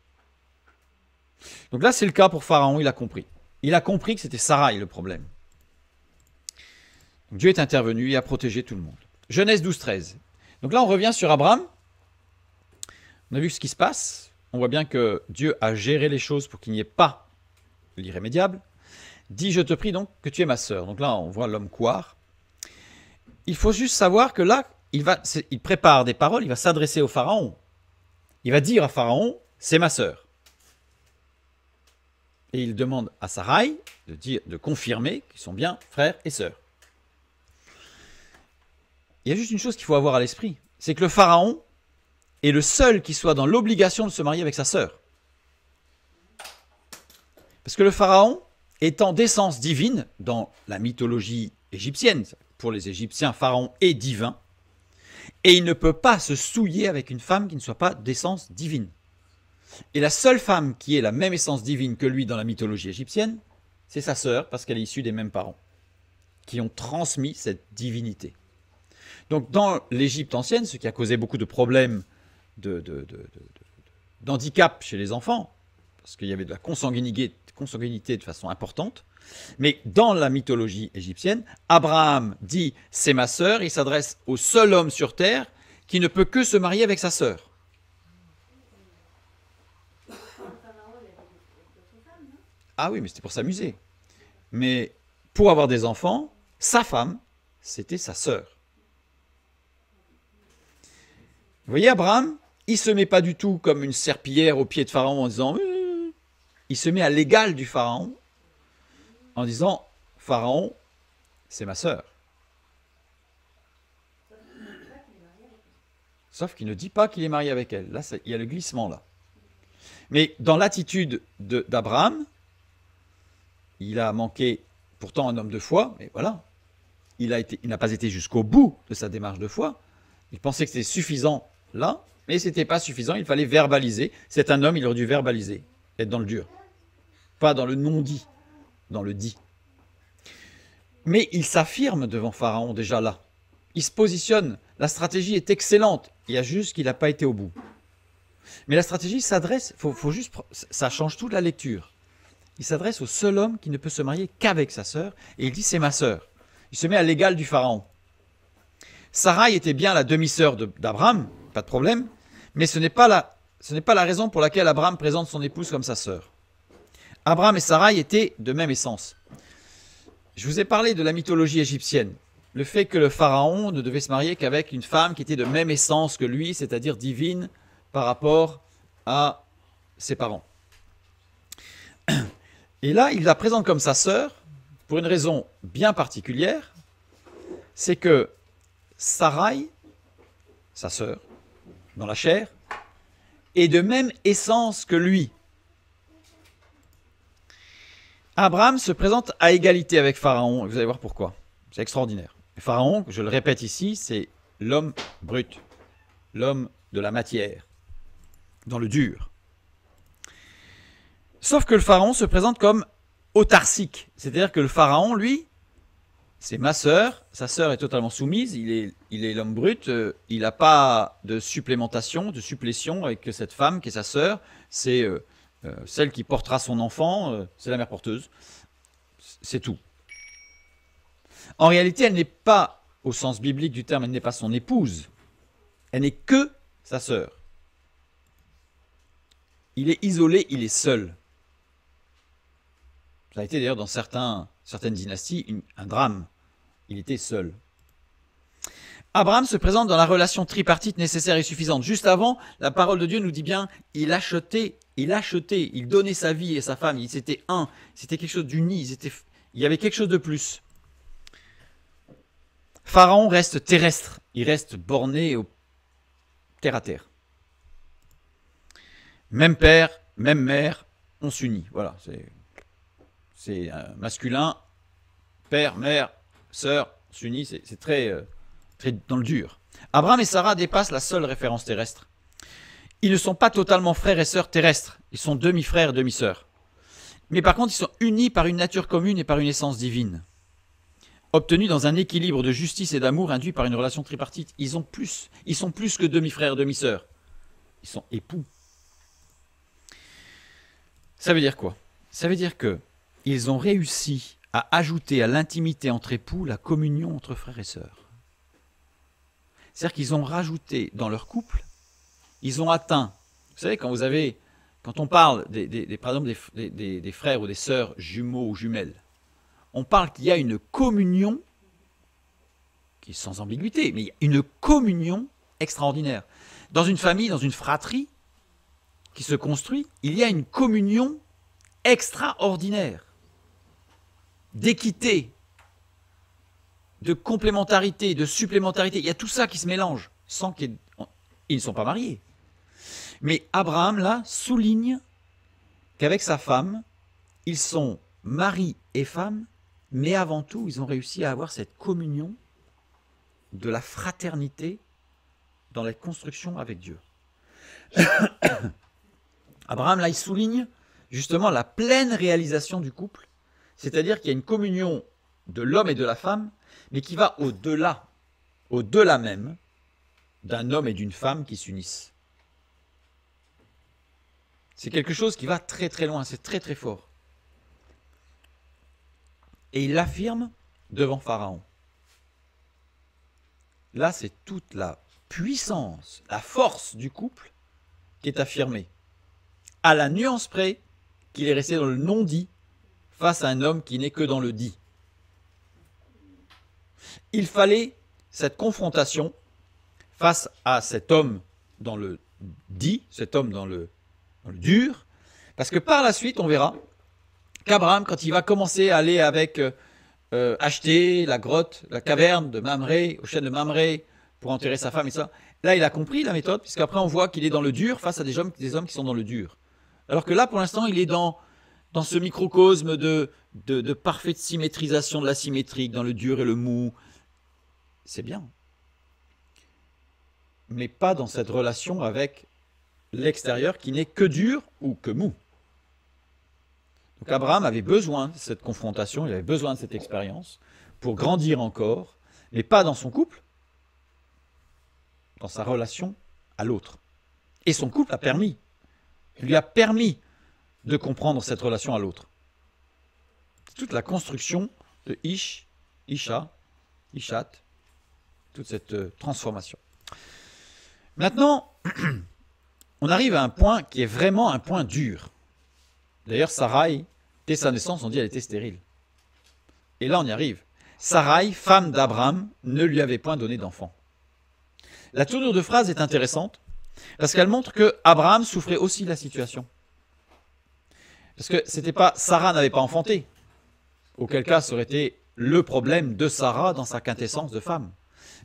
Donc là, c'est le cas pour Pharaon, il a compris. Il a compris que c'était Sarai le problème. Donc Dieu est intervenu et a protégé tout le monde. Genèse 12, 13. Donc là, on revient sur Abraham. On a vu ce qui se passe. On voit bien que Dieu a géré les choses pour qu'il n'y ait pas l'irrémédiable. Dis, je te prie donc que tu es ma sœur. Donc là, on voit l'homme couard. Il faut juste savoir que là, il prépare des paroles, il va s'adresser au Pharaon. Il va dire à Pharaon, c'est ma sœur. Et il demande à Sarai de confirmer qu'ils sont bien frères et sœurs. Il y a juste une chose qu'il faut avoir à l'esprit, c'est que le Pharaon est le seul qui soit dans l'obligation de se marier avec sa sœur. Parce que le Pharaon, étant d'essence divine dans la mythologie égyptienne, pour les Égyptiens, Pharaon est divin, et il ne peut pas se souiller avec une femme qui ne soit pas d'essence divine. Et la seule femme qui ait la même essence divine que lui dans la mythologie égyptienne, c'est sa sœur, parce qu'elle est issue des mêmes parents, qui ont transmis cette divinité. Donc dans l'Égypte ancienne, ce qui a causé beaucoup de problèmes d'handicap chez les enfants, parce qu'il y avait de la consanguinité de façon importante, mais dans la mythologie égyptienne, Abraham dit « c'est ma sœur », il s'adresse au seul homme sur terre qui ne peut que se marier avec sa sœur. Ah oui, mais c'était pour s'amuser. Mais pour avoir des enfants, sa femme, c'était sa sœur. Vous voyez, Abraham, il ne se met pas du tout comme une serpillière au pied de Pharaon en disant il se met à l'égal du Pharaon en disant Pharaon, c'est ma sœur. Sauf qu'il ne dit pas qu'il est marié avec elle. Là, il y a le glissement là. Mais dans l'attitude d'Abraham, il a manqué pourtant un homme de foi, mais voilà. Il n'a pas été jusqu'au bout de sa démarche de foi. Il pensait que c'était suffisant là, mais ce n'était pas suffisant, il fallait verbaliser. C'est un homme, il aurait dû verbaliser, être dans le dur. Pas dans le non-dit, dans le dit. Mais il s'affirme devant Pharaon déjà là. Il se positionne, la stratégie est excellente, il y a juste qu'il n'a pas été au bout. Mais la stratégie s'adresse, ça change toute la lecture. Il s'adresse au seul homme qui ne peut se marier qu'avec sa sœur, et il dit c'est ma sœur. Il se met à l'égal du Pharaon. Sarai était bien la demi-sœur d'Abraham, pas de problème, mais ce n'est pas la raison pour laquelle Abraham présente son épouse comme sa sœur. Abraham et Sarai étaient de même essence. Je vous ai parlé de la mythologie égyptienne, le fait que le Pharaon ne devait se marier qu'avec une femme qui était de même essence que lui, c'est-à-dire divine par rapport à ses parents. Et là, il la présente comme sa sœur pour une raison bien particulière, c'est que Sarai, sa sœur, dans la chair, est de même essence que lui. Abraham se présente à égalité avec Pharaon, et vous allez voir pourquoi. C'est extraordinaire. Et Pharaon, je le répète ici, c'est l'homme brut, l'homme de la matière, dans le dur. Sauf que le Pharaon se présente comme autarcique, c'est-à-dire que le Pharaon, lui, c'est ma sœur, sa sœur est totalement soumise, il est l'homme brut, il n'a pas de supplémentation, de supplétion avec cette femme qui est sa sœur, c'est celle qui portera son enfant, c'est la mère porteuse, c'est tout. En réalité, elle n'est pas, au sens biblique du terme, elle n'est pas son épouse, elle n'est que sa sœur. Il est isolé, il est seul. Ça a été d'ailleurs dans certaines dynasties un drame. Il était seul. Abraham se présente dans la relation tripartite nécessaire et suffisante. Juste avant, la parole de Dieu nous dit bien, il achetait, il donnait sa vie et sa femme. C'était un, c'était quelque chose d'uni, il y avait quelque chose de plus. Pharaon reste terrestre, il reste borné au terre à terre. Même père, même mère, on s'unit. Voilà, c'est masculin, père, mère, sœur, s'unit, c'est très dans le dur. Abraham et Sarah dépassent la seule référence terrestre. Ils ne sont pas totalement frères et sœurs terrestres, ils sont demi-frères et demi-sœurs. Mais par contre, ils sont unis par une nature commune et par une essence divine, obtenus dans un équilibre de justice et d'amour induit par une relation tripartite. Ils sont plus que demi-frères et demi-sœurs. Ils sont époux. Ça veut dire quoi? Ça veut dire qu'ils ont réussi à ajouter à l'intimité entre époux la communion entre frères et sœurs. C'est-à-dire qu'ils ont rajouté dans leur couple, ils ont atteint, vous savez, quand on parle par exemple des frères ou des sœurs jumeaux ou jumelles, on parle qu'il y a une communion, qui est sans ambiguïté, mais il y a une communion extraordinaire. Dans une famille, dans une fratrie qui se construit, il y a une communion extraordinaire, d'équité, de complémentarité, de supplémentarité. Il y a tout ça qui se mélange, sans qu'ils ne sont pas mariés. Mais Abraham, là, souligne qu'avec sa femme, ils sont mari et femme, mais avant tout, ils ont réussi à avoir cette communion de la fraternité dans la construction avec Dieu. Abraham, là, il souligne justement la pleine réalisation du couple, c'est-à-dire qu'il y a une communion de l'homme et de la femme, mais qui va au-delà même d'un homme et d'une femme qui s'unissent. C'est quelque chose qui va très très loin, c'est très très fort. Et il l'affirme devant Pharaon. Là, c'est toute la puissance, la force du couple qui est affirmée, à la nuance près qu'il est resté dans le non-dit face à un homme qui n'est que dans le dit. Il fallait cette confrontation face à cet homme dans le dit, cet homme dans le dur, parce que par la suite, on verra qu'Abraham, quand il va commencer à aller avec acheter la grotte, la caverne de Mamré, au chêne de Mamré, pour enterrer sa femme et ça, là, il a compris la méthode, puisqu'après, on voit qu'il est dans le dur face à des hommes qui sont dans le dur. Alors que là, pour l'instant, il est dans ce microcosme de parfaite symétrisation de l'asymétrique, dans le dur et le mou. C'est bien. Mais pas dans cette relation avec l'extérieur qui n'est que dur ou que mou. Donc Abraham avait besoin de cette confrontation, il avait besoin de cette expérience pour grandir encore, mais pas dans son couple, dans sa relation à l'autre. Et son couple lui a permis de comprendre cette relation à l'autre. C'est toute la construction de Isha, Ishat, toute cette transformation. Maintenant, on arrive à un point qui est vraiment un point dur. D'ailleurs, Sarai, dès sa naissance, on dit qu'elle était stérile. Et là, on y arrive. Sarai, femme d'Abraham, ne lui avait point donné d'enfant. La tournure de phrase est intéressante, parce qu'elle montre que Abraham souffrait aussi de la situation. Parce que c'était pas Sarah n'avait pas enfanté, auquel cas ça aurait été le problème de Sarah dans sa quintessence de femme.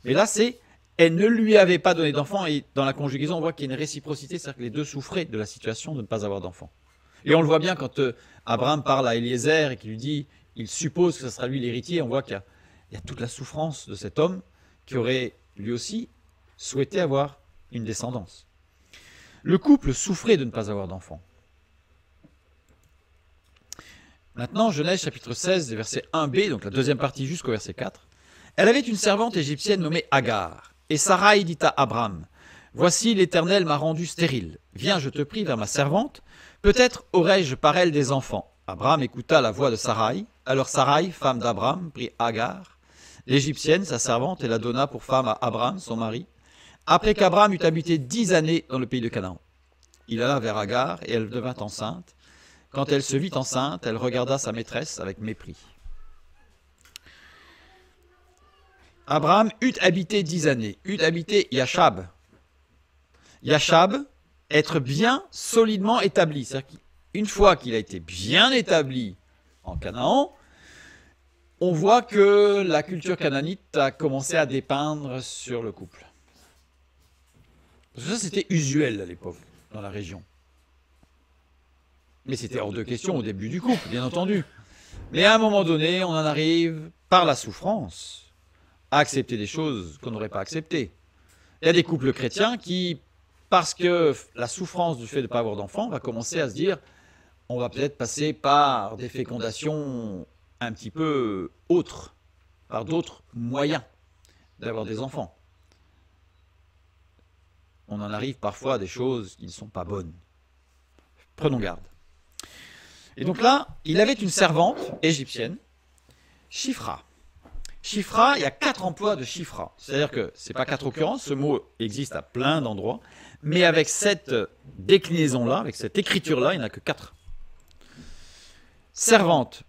Mais là, c'est elle ne lui avait pas donné d'enfant, et dans la conjugaison, on voit qu'il y a une réciprocité, c'est-à-dire que les deux souffraient de la situation de ne pas avoir d'enfant. Et on le voit bien quand Abraham parle à Eliezer et qu'il lui dit, il suppose que ce sera lui l'héritier, on voit qu'il y a toute la souffrance de cet homme qui aurait lui aussi souhaité avoir une descendance. Le couple souffrait de ne pas avoir d'enfant. Maintenant, Genèse chapitre 16, verset 1b, donc la deuxième partie jusqu'au verset 4. Elle avait une servante égyptienne nommée Agar. Et Sarai dit à Abraham, « Voici l'Éternel m'a rendu stérile. Viens, je te prie, vers ma servante. Peut-être aurai-je par elle des enfants. » Abraham écouta la voix de Sarai. Alors Sarai, femme d'Abraham, prit Agar, l'Égyptienne, sa servante, et la donna pour femme à Abraham, son mari, après qu'Abraham eut habité 10 années dans le pays de Canaan. Il alla vers Agar, et elle devint enceinte. Quand elle se vit enceinte, elle regarda sa maîtresse avec mépris. Abraham eut habité 10 années, eut habité Yachab. Yachab, être bien solidement établi. C'est-à-dire qu'une fois qu'il a été bien établi en Canaan, on voit que la culture canaanite a commencé à dépeindre sur le couple. Parce que ça, c'était usuel à l'époque, dans la région. Mais c'était hors de question au début du couple, bien entendu. Mais à un moment donné, on en arrive, par la souffrance, à accepter des choses qu'on n'aurait pas acceptées. Il y a des couples chrétiens qui, parce que la souffrance du fait de ne pas avoir d'enfants, va commencer à se dire, on va peut-être passer par des fécondations un petit peu autres, par d'autres moyens d'avoir des enfants. On en arrive parfois à des choses qui ne sont pas bonnes. Prenons garde. Et donc là, il avait une servante égyptienne, Shifra. Shifra, il y a 4 emplois de Shifra. C'est-à-dire que ce n'est pas 4 occurrences, ce mot existe à plein d'endroits, mais avec cette déclinaison-là, avec cette écriture-là, il n'y en a que 4. Servante,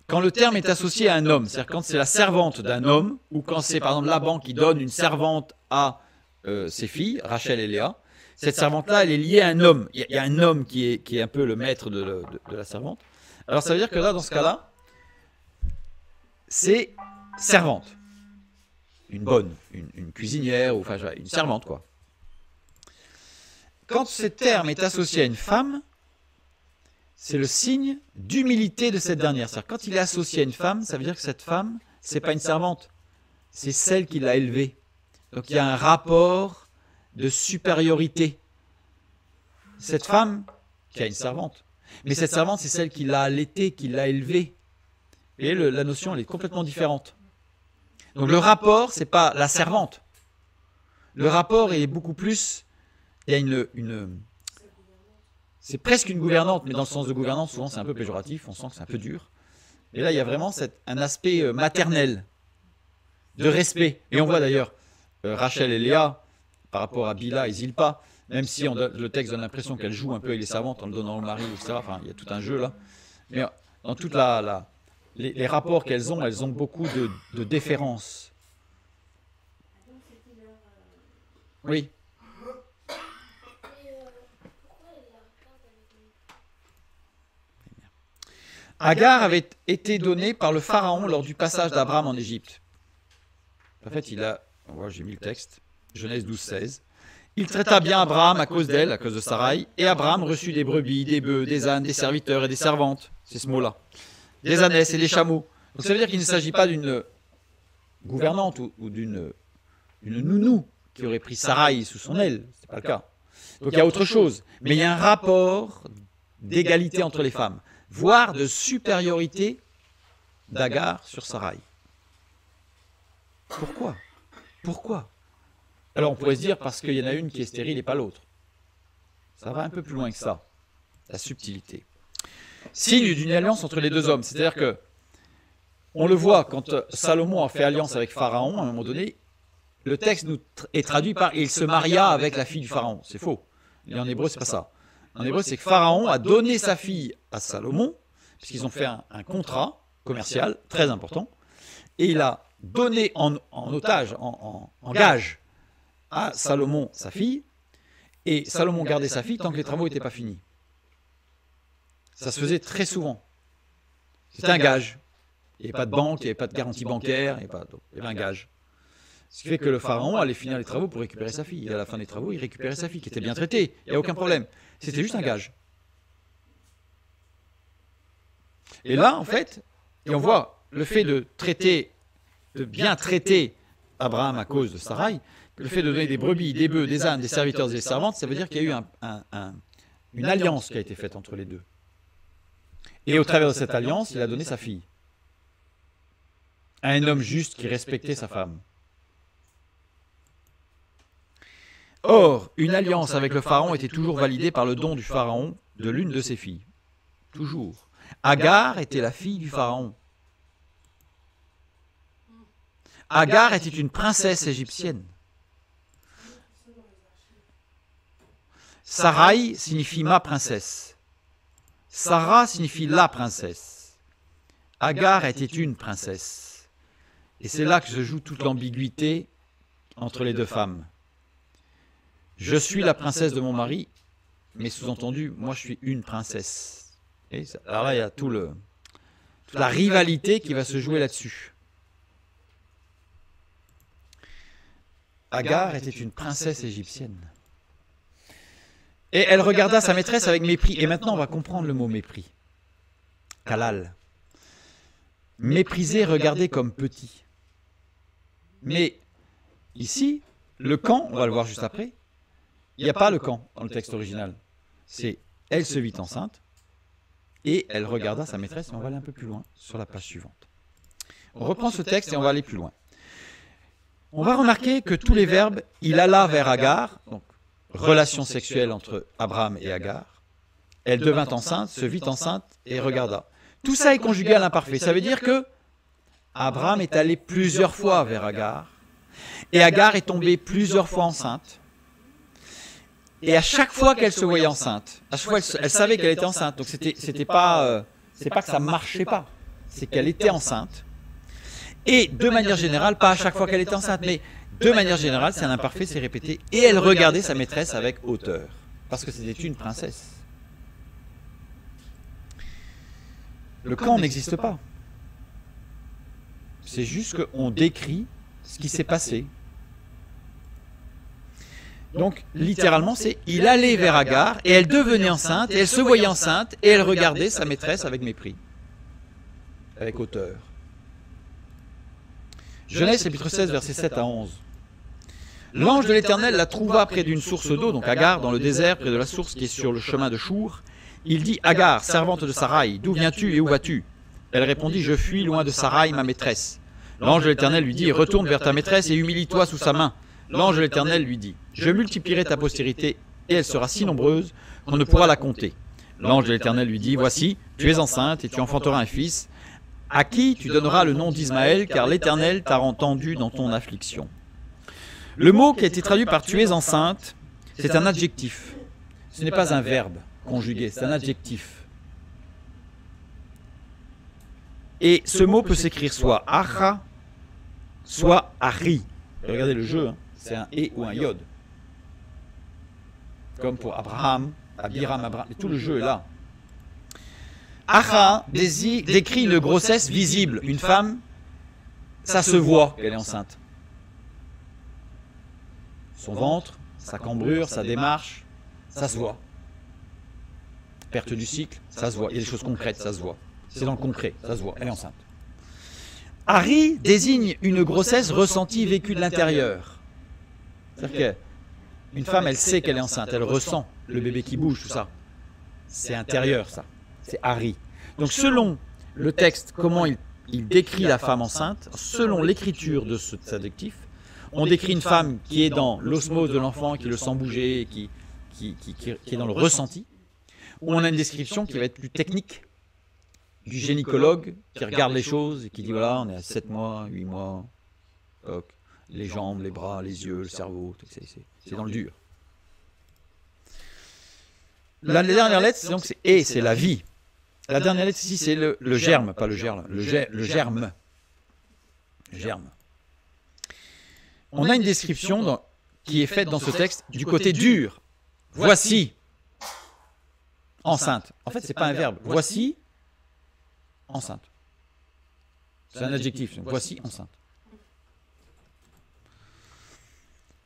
quand le terme est associé à un homme, c'est-à-dire quand c'est la servante d'un homme, ou quand c'est par exemple Laban qui donne une servante à ses filles, Rachel et Léa, cette servante-là, elle est liée à un homme. Il y a un homme qui est un peu le maître de la servante. Alors ça veut dire que là, dans ce cas-là, c'est servante. Une bonne, une cuisinière, ou enfin une servante, quoi. Quand ce terme est associé à une femme, c'est le signe d'humilité de cette dernière. C'est-à-dire quand il est associé à une femme, ça veut dire que cette femme, c'est pas une servante, c'est celle qui l'a élevée. Donc il y a un rapport de supériorité. Cette femme, qui a une servante. Mais cette servante, c'est celle qui l'a allaitée, qui l'a élevée. Et la notion, elle est complètement différente. Donc le rapport, c'est pas la servante. Le rapport est beaucoup plus... Il y a c'est presque une gouvernante, mais dans le sens de gouvernante, souvent c'est un peu péjoratif, on sent que c'est un peu dur. Et là, il y a vraiment un aspect maternel, de respect. Et on voit d'ailleurs Rachel et Léa, par rapport à Bila et Zilpa, même si le texte donne l'impression qu'elles jouent un peu avec les servantes en le donnant au mari, etc. Enfin, il y a tout un jeu là. Mais dans toute les rapports qu'elles ont beaucoup de déférence. Oui. Agar avait été donnée par le pharaon lors du passage d'Abraham en Égypte. En fait, j'ai mis le texte, Genèse 12, 16. Il traita bien Abraham à cause d'elle, à cause de Sarai, et Abraham reçut des brebis, des bœufs, des ânes, des serviteurs et des servantes. C'est ce mot-là. Des ânesses et des chameaux. Donc ça veut dire qu'il ne s'agit pas d'une gouvernante ou d'une nounou qui aurait pris Sarai sous son aile. Ce n'est pas le cas. Donc il y a autre chose. Mais il y a un rapport d'égalité entre les femmes, voire de supériorité d'Agar sur Sarai. Pourquoi? Alors on pourrait se dire parce qu'il y en a une qui est stérile et pas l'autre. Ça va un peu plus loin que ça, la subtilité. Signe d'une alliance entre les deux hommes, c'est-à-dire que on le voit quand Salomon a fait alliance avec Pharaon, à un moment donné, le texte est traduit par « il se maria avec la fille du Pharaon ». C'est faux. Et en hébreu, c'est pas ça. En hébreu, c'est que Pharaon a donné sa fille à Salomon, puisqu'ils ont fait un contrat commercial très important, et il a donné en otage, en gage, à Salomon sa fille, et Salomon gardait sa fille tant que les travaux n'étaient pas finis. Ça se faisait très souvent. C'était un gage. Il n'y avait pas de banque, il n'y avait pas de garantie bancaire, il y avait un gage. Ce qui fait que le pharaon allait finir les travaux pour récupérer sa fille. Et à la fin des travaux, il récupérait sa fille, qui était bien traitée. Il n'y a aucun problème. C'était juste un gage. Et là, en fait, et on voit le fait de bien traiter Abraham à cause de Sarai, le fait de donner des brebis, des bœufs, des ânes, des serviteurs et des servantes, ça veut dire qu'il y a eu une alliance qui a été faite entre les deux. Et au travers de cette alliance, il a donné sa fille à un homme juste qui respectait sa femme. Or, une alliance avec le pharaon était toujours validée par le don du pharaon de l'une de ses filles. Toujours. Agar était la fille du pharaon. Agar était une princesse égyptienne. Sarai signifie ma princesse. Sarah signifie la princesse. Agar était une princesse. Et c'est là que se joue toute l'ambiguïté entre les deux femmes. Je suis la princesse de mon mari, mais sous-entendu, moi je suis une princesse. Alors là, il y a toute la rivalité qui va se jouer là-dessus. Agar était une princesse égyptienne. Et elle regarda sa maîtresse avec mépris. Et maintenant, on va comprendre le mot mépris. Kalal. Mépriser, regarder comme petit. Mais ici, le quand, on va le voir juste après, il n'y a pas le quand dans le texte original. C'est elle se vit enceinte et elle regarda sa maîtresse. Et on va aller un peu plus loin sur la page suivante. On reprend ce texte et on va aller plus loin. On va remarquer que tous les verbes, il alla vers Agar, donc relation sexuelle entre Abraham et Agar. Elle devint enceinte, se vit enceinte et regarda. Tout ça est conjugué à l'imparfait. Ça veut dire que Abraham est allé plusieurs fois vers Agar et Agar est tombée plusieurs fois enceinte. Et à chaque fois qu'elle se voyait enceinte, à chaque fois elle savait qu'elle était enceinte. Donc c'est pas que ça marchait pas, c'est qu'elle était enceinte. Et de manière générale, pas à chaque fois qu'elle était enceinte, mais de manière générale, c'est un imparfait, c'est répété. Et elle regardait sa maîtresse avec hauteur, parce que c'était une princesse. Le quand n'existe pas. C'est juste qu'on décrit ce qui s'est passé. Donc, littéralement, c'est « il allait vers Agar, et elle devenait enceinte, et elle se voyait enceinte, et elle regardait sa maîtresse avec mépris, avec hauteur. » Genèse chapitre 16, versets 7 à 11. L'ange de l'Éternel la trouva près d'une source d'eau, donc Agar, dans le désert, près de la source qui est sur le chemin de Chour, Il dit, Agar, servante de Sarai, d'où viens-tu et où vas-tu? Elle répondit, je fuis loin de Sarai, ma maîtresse. L'ange de l'Éternel lui dit, retourne vers ta maîtresse et humilie-toi sous sa main. L'ange de l'Éternel lui dit, je multiplierai ta postérité et elle sera si nombreuse qu'on ne pourra la compter. L'ange de l'Éternel lui dit, voici, tu es enceinte et tu enfanteras un fils, à qui tu donneras le nom d'Ismaël, car l'Éternel t'a entendu dans ton affliction. Le mot qui a été traduit par tu es enceinte, c'est un adjectif. Ce n'est pas un verbe conjugué, c'est un adjectif. Et ce mot peut s'écrire soit acha, soit ari. Regardez le jeu, hein. C'est un et ou un yod. Comme pour Abraham, Abiram, Abraham, tout le jeu est là. Acha décrit une grossesse visible. Une femme, ça se voit qu'elle est enceinte. Son ventre, sa cambrure, sa démarche, ça se voit. Perte du cycle, ça se voit. Il y a des choses concrètes, ça se voit. C'est dans le concret, ça se voit. Elle est enceinte. Ari désigne une grossesse ressentie, vécue de l'intérieur. C'est-à-dire qu'une femme, elle sait qu'elle est enceinte, elle ressent le bébé qui bouge, tout ça. C'est intérieur, ça. C'est Ari. Donc selon le texte, comment il décrit la femme enceinte, selon l'écriture de cet adjectif, on décrit une femme qui est dans l'osmose de l'enfant, qui le sent bouger, qui est dans le ressenti, ou on a une description qui va être plus technique, du gynécologue qui regarde les choses et qui dit voilà, on est à 7 mois, 8 mois, les jambes, les bras, les yeux, le cerveau, c'est dans le dur. La dernière lettre, donc c'est et, c'est la vie. La dernière lettre ici, c'est le germe, pas le germe, le germe. Germe. On a une description qui est faite dans ce texte du côté dur. Voici, enceinte. En fait, ce n'est pas un verbe. Voici, enceinte. C'est un adjectif. Donc, voici, enceinte.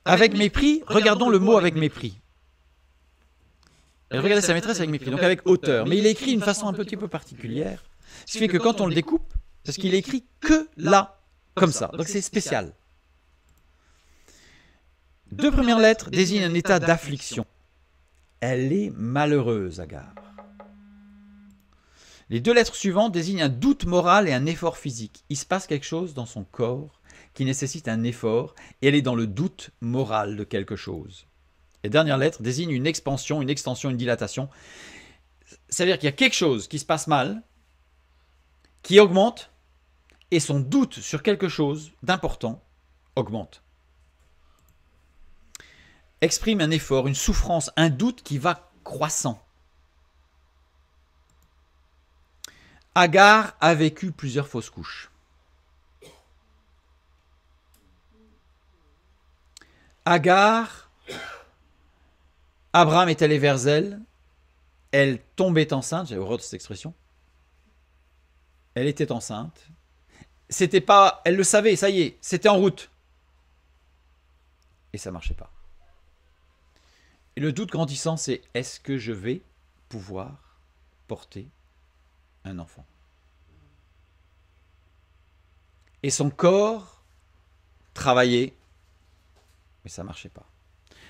Avec mépris, regardons le mot avec mépris. Elle regardait sa maîtresse avec mépris, donc avec hauteur. Mais il est écrit d'une façon un petit peu particulière. Ce qui fait que quand on le découpe, parce qu'il est écrit que là, comme ça. Donc c'est spécial. Deux premières lettres désignent un état d'affliction. Elle est malheureuse, Agar. Les deux lettres suivantes désignent un doute moral et un effort physique. Il se passe quelque chose dans son corps qui nécessite un effort et elle est dans le doute moral de quelque chose. Les dernières lettres désignent une expansion, une extension, une dilatation. C'est-à-dire qu'il y a quelque chose qui se passe mal, qui augmente, et son doute sur quelque chose d'important augmente. Exprime un effort, une souffrance, un doute qui va croissant. Agar a vécu plusieurs fausses couches. Agar, Abraham est allé vers elle tombait enceinte, j'ai horreur de cette expression. Elle était enceinte. C'était pas, elle le savait, ça y est, c'était en route. Et ça ne marchait pas. Et le doute grandissant, c'est est-ce que je vais pouvoir porter un enfant? Et son corps travaillait, mais ça ne marchait pas.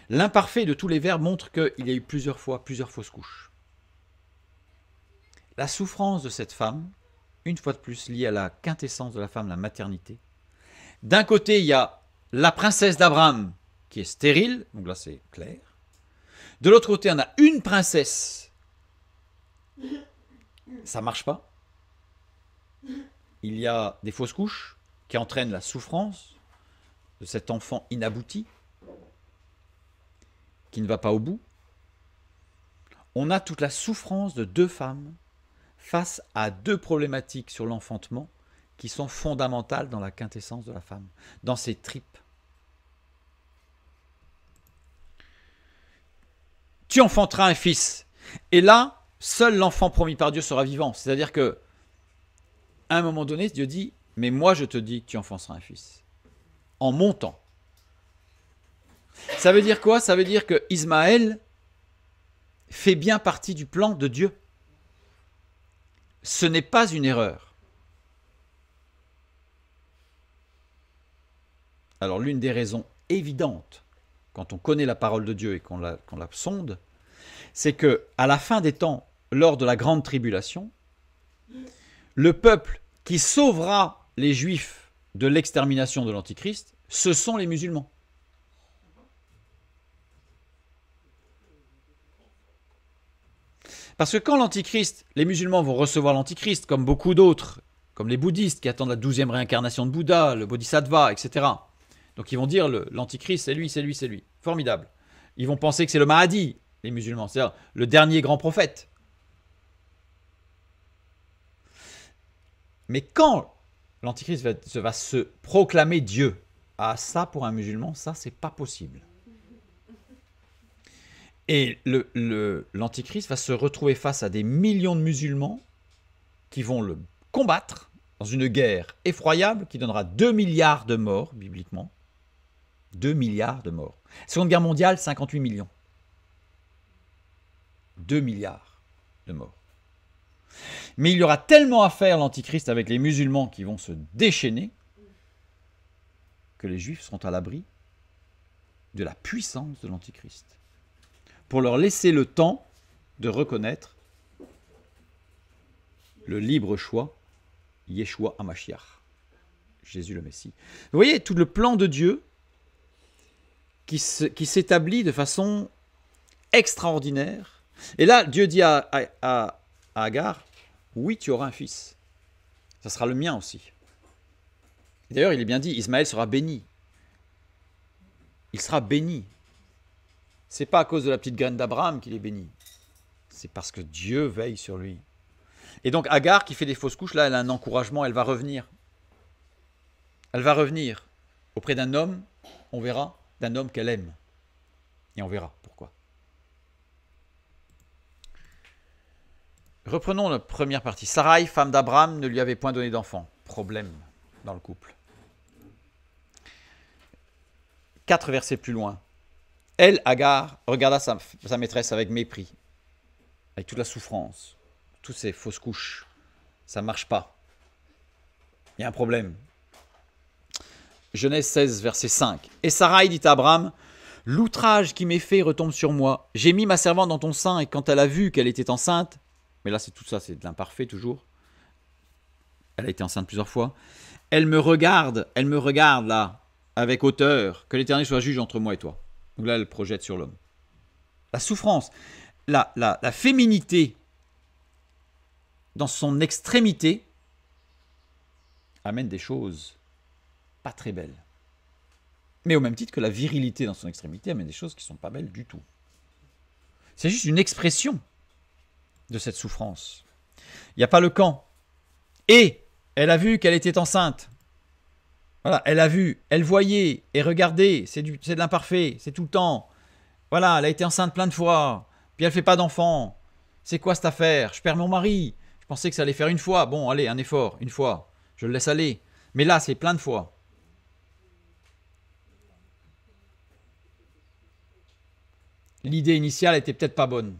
L'imparfait de tous les verbes montre qu'il y a eu plusieurs fausses couches. La souffrance de cette femme, une fois de plus liée à la quintessence de la femme, la maternité. D'un côté, il y a la princesse d'Abraham qui est stérile, donc là c'est clair. De l'autre côté, on a une princesse. Ça ne marche pas. Il y a des fausses couches qui entraînent la souffrance de cet enfant inabouti qui ne va pas au bout. On a toute la souffrance de deux femmes face à deux problématiques sur l'enfantement qui sont fondamentales dans la quintessence de la femme, dans ses tripes. Tu enfanteras un fils. Et là, seul l'enfant promis par Dieu sera vivant. C'est-à-dire que, à un moment donné, Dieu dit, mais moi je te dis que tu enfanteras un fils. En montant. Ça veut dire quoi? Ça veut dire que Ismaël fait bien partie du plan de Dieu. Ce n'est pas une erreur. Alors l'une des raisons évidentes, quand on connaît la parole de Dieu et qu'on la sonde, c'est que à la fin des temps, lors de la grande tribulation, le peuple qui sauvera les Juifs de l'extermination de l'Antichrist, ce sont les musulmans. Parce que quand l'Antichrist, les musulmans vont recevoir l'Antichrist, comme beaucoup d'autres, comme les bouddhistes qui attendent la 12e réincarnation de Bouddha, le Bodhisattva, etc. Donc ils vont dire l'Antichrist, c'est lui, c'est lui, c'est lui. Formidable. Ils vont penser que c'est le Mahdi, les musulmans, c'est-à-dire le dernier grand prophète. Mais quand l'Antichrist va se proclamer Dieu, ah ça pour un musulman, ça c'est pas possible. Et l'Antichrist va se retrouver face à des millions de musulmans qui vont le combattre dans une guerre effroyable qui donnera 2 milliards de morts, bibliquement. 2 milliards de morts. Seconde guerre mondiale, 58 millions. 2 milliards de morts. Mais il y aura tellement à faire, l'Antichrist, avec les musulmans qui vont se déchaîner, que les Juifs seront à l'abri de la puissance de l'Antichrist. Pour leur laisser le temps de reconnaître le libre choix, Yeshua HaMashiach, Jésus le Messie. Vous voyez tout le plan de Dieu qui s'établit de façon extraordinaire. Et là, Dieu dit à Agar, oui, tu auras un fils. Ça sera le mien aussi. D'ailleurs, il est bien dit, Ismaël sera béni. Il sera béni. C'est pas à cause de la petite graine d'Abraham qu'il est béni. C'est parce que Dieu veille sur lui. Et donc Agar qui fait des fausses couches, là, elle a un encouragement, elle va revenir. Elle va revenir auprès d'un homme, on verra, d'un homme qu'elle aime. Et on verra pourquoi. Reprenons la première partie. Sarai, femme d'Abraham, ne lui avait point donné d'enfant. Problème dans le couple. 4 versets plus loin. Elle, Agar, regarda sa maîtresse avec mépris, avec toute la souffrance, toutes ces fausses couches. Ça ne marche pas. Il y a un problème. Genèse 16, verset 5. Et Sarai dit à Abraham, « L'outrage qui m'est fait retombe sur moi. J'ai mis ma servante dans ton sein et quand elle a vu qu'elle était enceinte, mais là c'est tout ça, c'est de l'imparfait toujours. Elle a été enceinte plusieurs fois. Elle me regarde là, avec hauteur, que l'Éternel soit juge entre moi et toi. » Donc là, elle projette sur l'homme. La souffrance, la féminité dans son extrémité amène des choses pas très belles. Mais au même titre que la virilité dans son extrémité amène des choses qui ne sont pas belles du tout. C'est juste une expression de cette souffrance. Il n'y a pas le camp. Et elle a vu qu'elle était enceinte. Voilà, elle a vu, elle voyait, et regardez, c'est de l'imparfait, c'est tout le temps. Voilà, elle a été enceinte plein de fois, puis elle ne fait pas d'enfant. C'est quoi cette affaire? Je perds mon mari. Je pensais que ça allait faire une fois. Bon, allez, un effort, une fois. Je le laisse aller. Mais là, c'est plein de fois. L'idée initiale était peut-être pas bonne.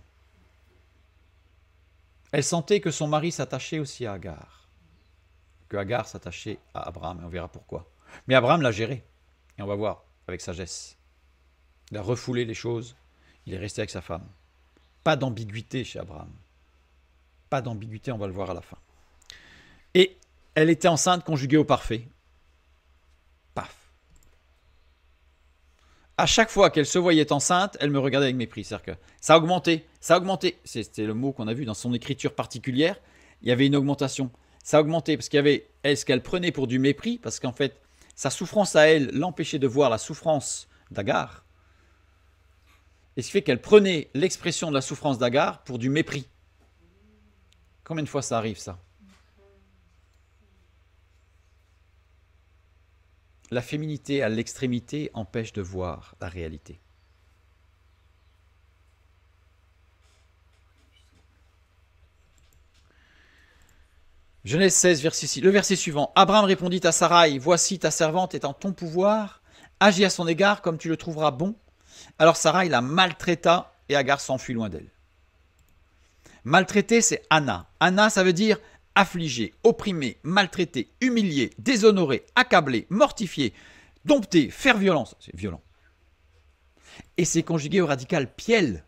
Elle sentait que son mari s'attachait aussi à Agar. Que Agar s'attachait à Abraham, et on verra pourquoi. Mais Abraham l'a géré, et on va voir, avec sagesse. Il a refoulé les choses, il est resté avec sa femme. Pas d'ambiguïté chez Abraham. Pas d'ambiguïté, on va le voir à la fin. Et elle était enceinte conjuguée au parfait. Paf. À chaque fois qu'elle se voyait enceinte, elle me regardait avec mépris. C'est-à-dire que ça a augmenté, ça a augmenté. C'était le mot qu'on a vu dans son écriture particulière. Il y avait une augmentation. Ça a augmenté parce qu'il y avait ce qu'elle prenait pour du mépris, parce qu'en fait, sa souffrance à elle l'empêchait de voir la souffrance d'Agar. Et ce qui fait qu'elle prenait l'expression de la souffrance d'Agar pour du mépris. Combien de fois ça arrive, ça? La féminité à l'extrémité empêche de voir la réalité. Genèse 16, verset 6. Le verset suivant. Abraham répondit à Sarai, « Voici ta servante est en ton pouvoir, agis à son égard comme tu le trouveras bon. » Alors Sarai la maltraita et Agar s'enfuit loin d'elle. Maltraiter, c'est Anna. Anna, ça veut dire affligé, opprimé, maltraité, humilié, déshonoré, accablé, mortifié, dompté, faire violence. C'est violent. Et c'est conjugué au radical piel.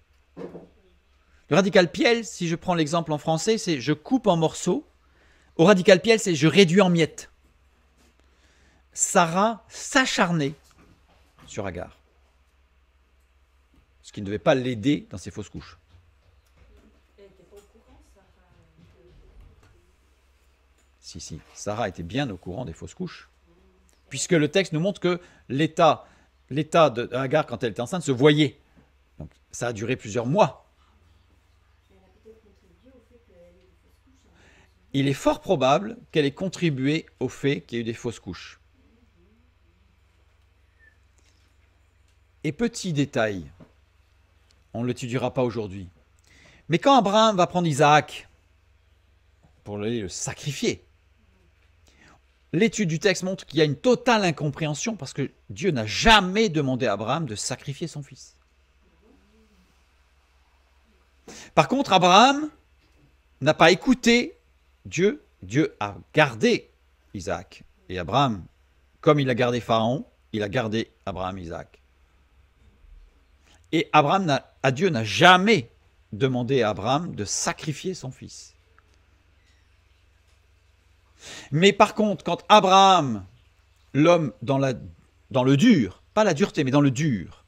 Le radical piel, si je prends l'exemple en français, c'est je coupe en morceaux. Au radical piel, c'est je réduis en miettes. Sarah s'acharnait sur Agar, ce qui ne devait pas l'aider dans ses fausses couches. Si, Sarah était bien au courant des fausses couches, puisque le texte nous montre que l'état d'Agar quand elle était enceinte se voyait. Donc ça a duré plusieurs mois. Il est fort probable qu'elle ait contribué au fait qu'il y ait eu des fausses couches. Et petit détail, on ne l'étudiera pas aujourd'hui, mais quand Abraham va prendre Isaac pour le sacrifier, l'étude du texte montre qu'il y a une totale incompréhension parce que Dieu n'a jamais demandé à Abraham de sacrifier son fils. Par contre, Abraham n'a pas écouté Dieu. Dieu a gardé Isaac. Et Abraham, comme il a gardé Pharaon, il a gardé Abraham Isaac. Et Dieu n'a jamais demandé à Abraham de sacrifier son fils. Mais par contre, quand Abraham, l'homme dans le dur, pas la dureté, mais dans le dur,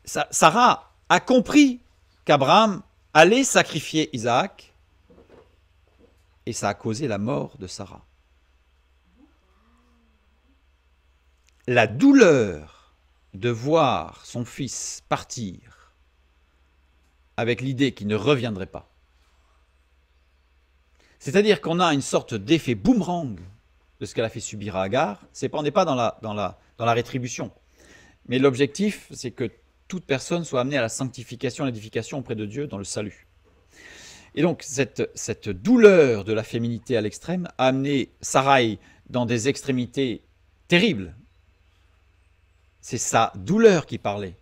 Sarah a compris qu'Abraham allait sacrifier Isaac, et ça a causé la mort de Sarah. La douleur de voir son fils partir avec l'idée qu'il ne reviendrait pas. C'est-à-dire qu'on a une sorte d'effet boomerang de ce qu'elle a fait subir à Agar. On n'est pas dans la rétribution. Mais l'objectif, c'est que toute personne soit amenée à la sanctification, à l'édification auprès de Dieu dans le salut. Et donc, cette douleur de la féminité à l'extrême a amené Sarai dans des extrémités terribles. C'est sa douleur qui parlait.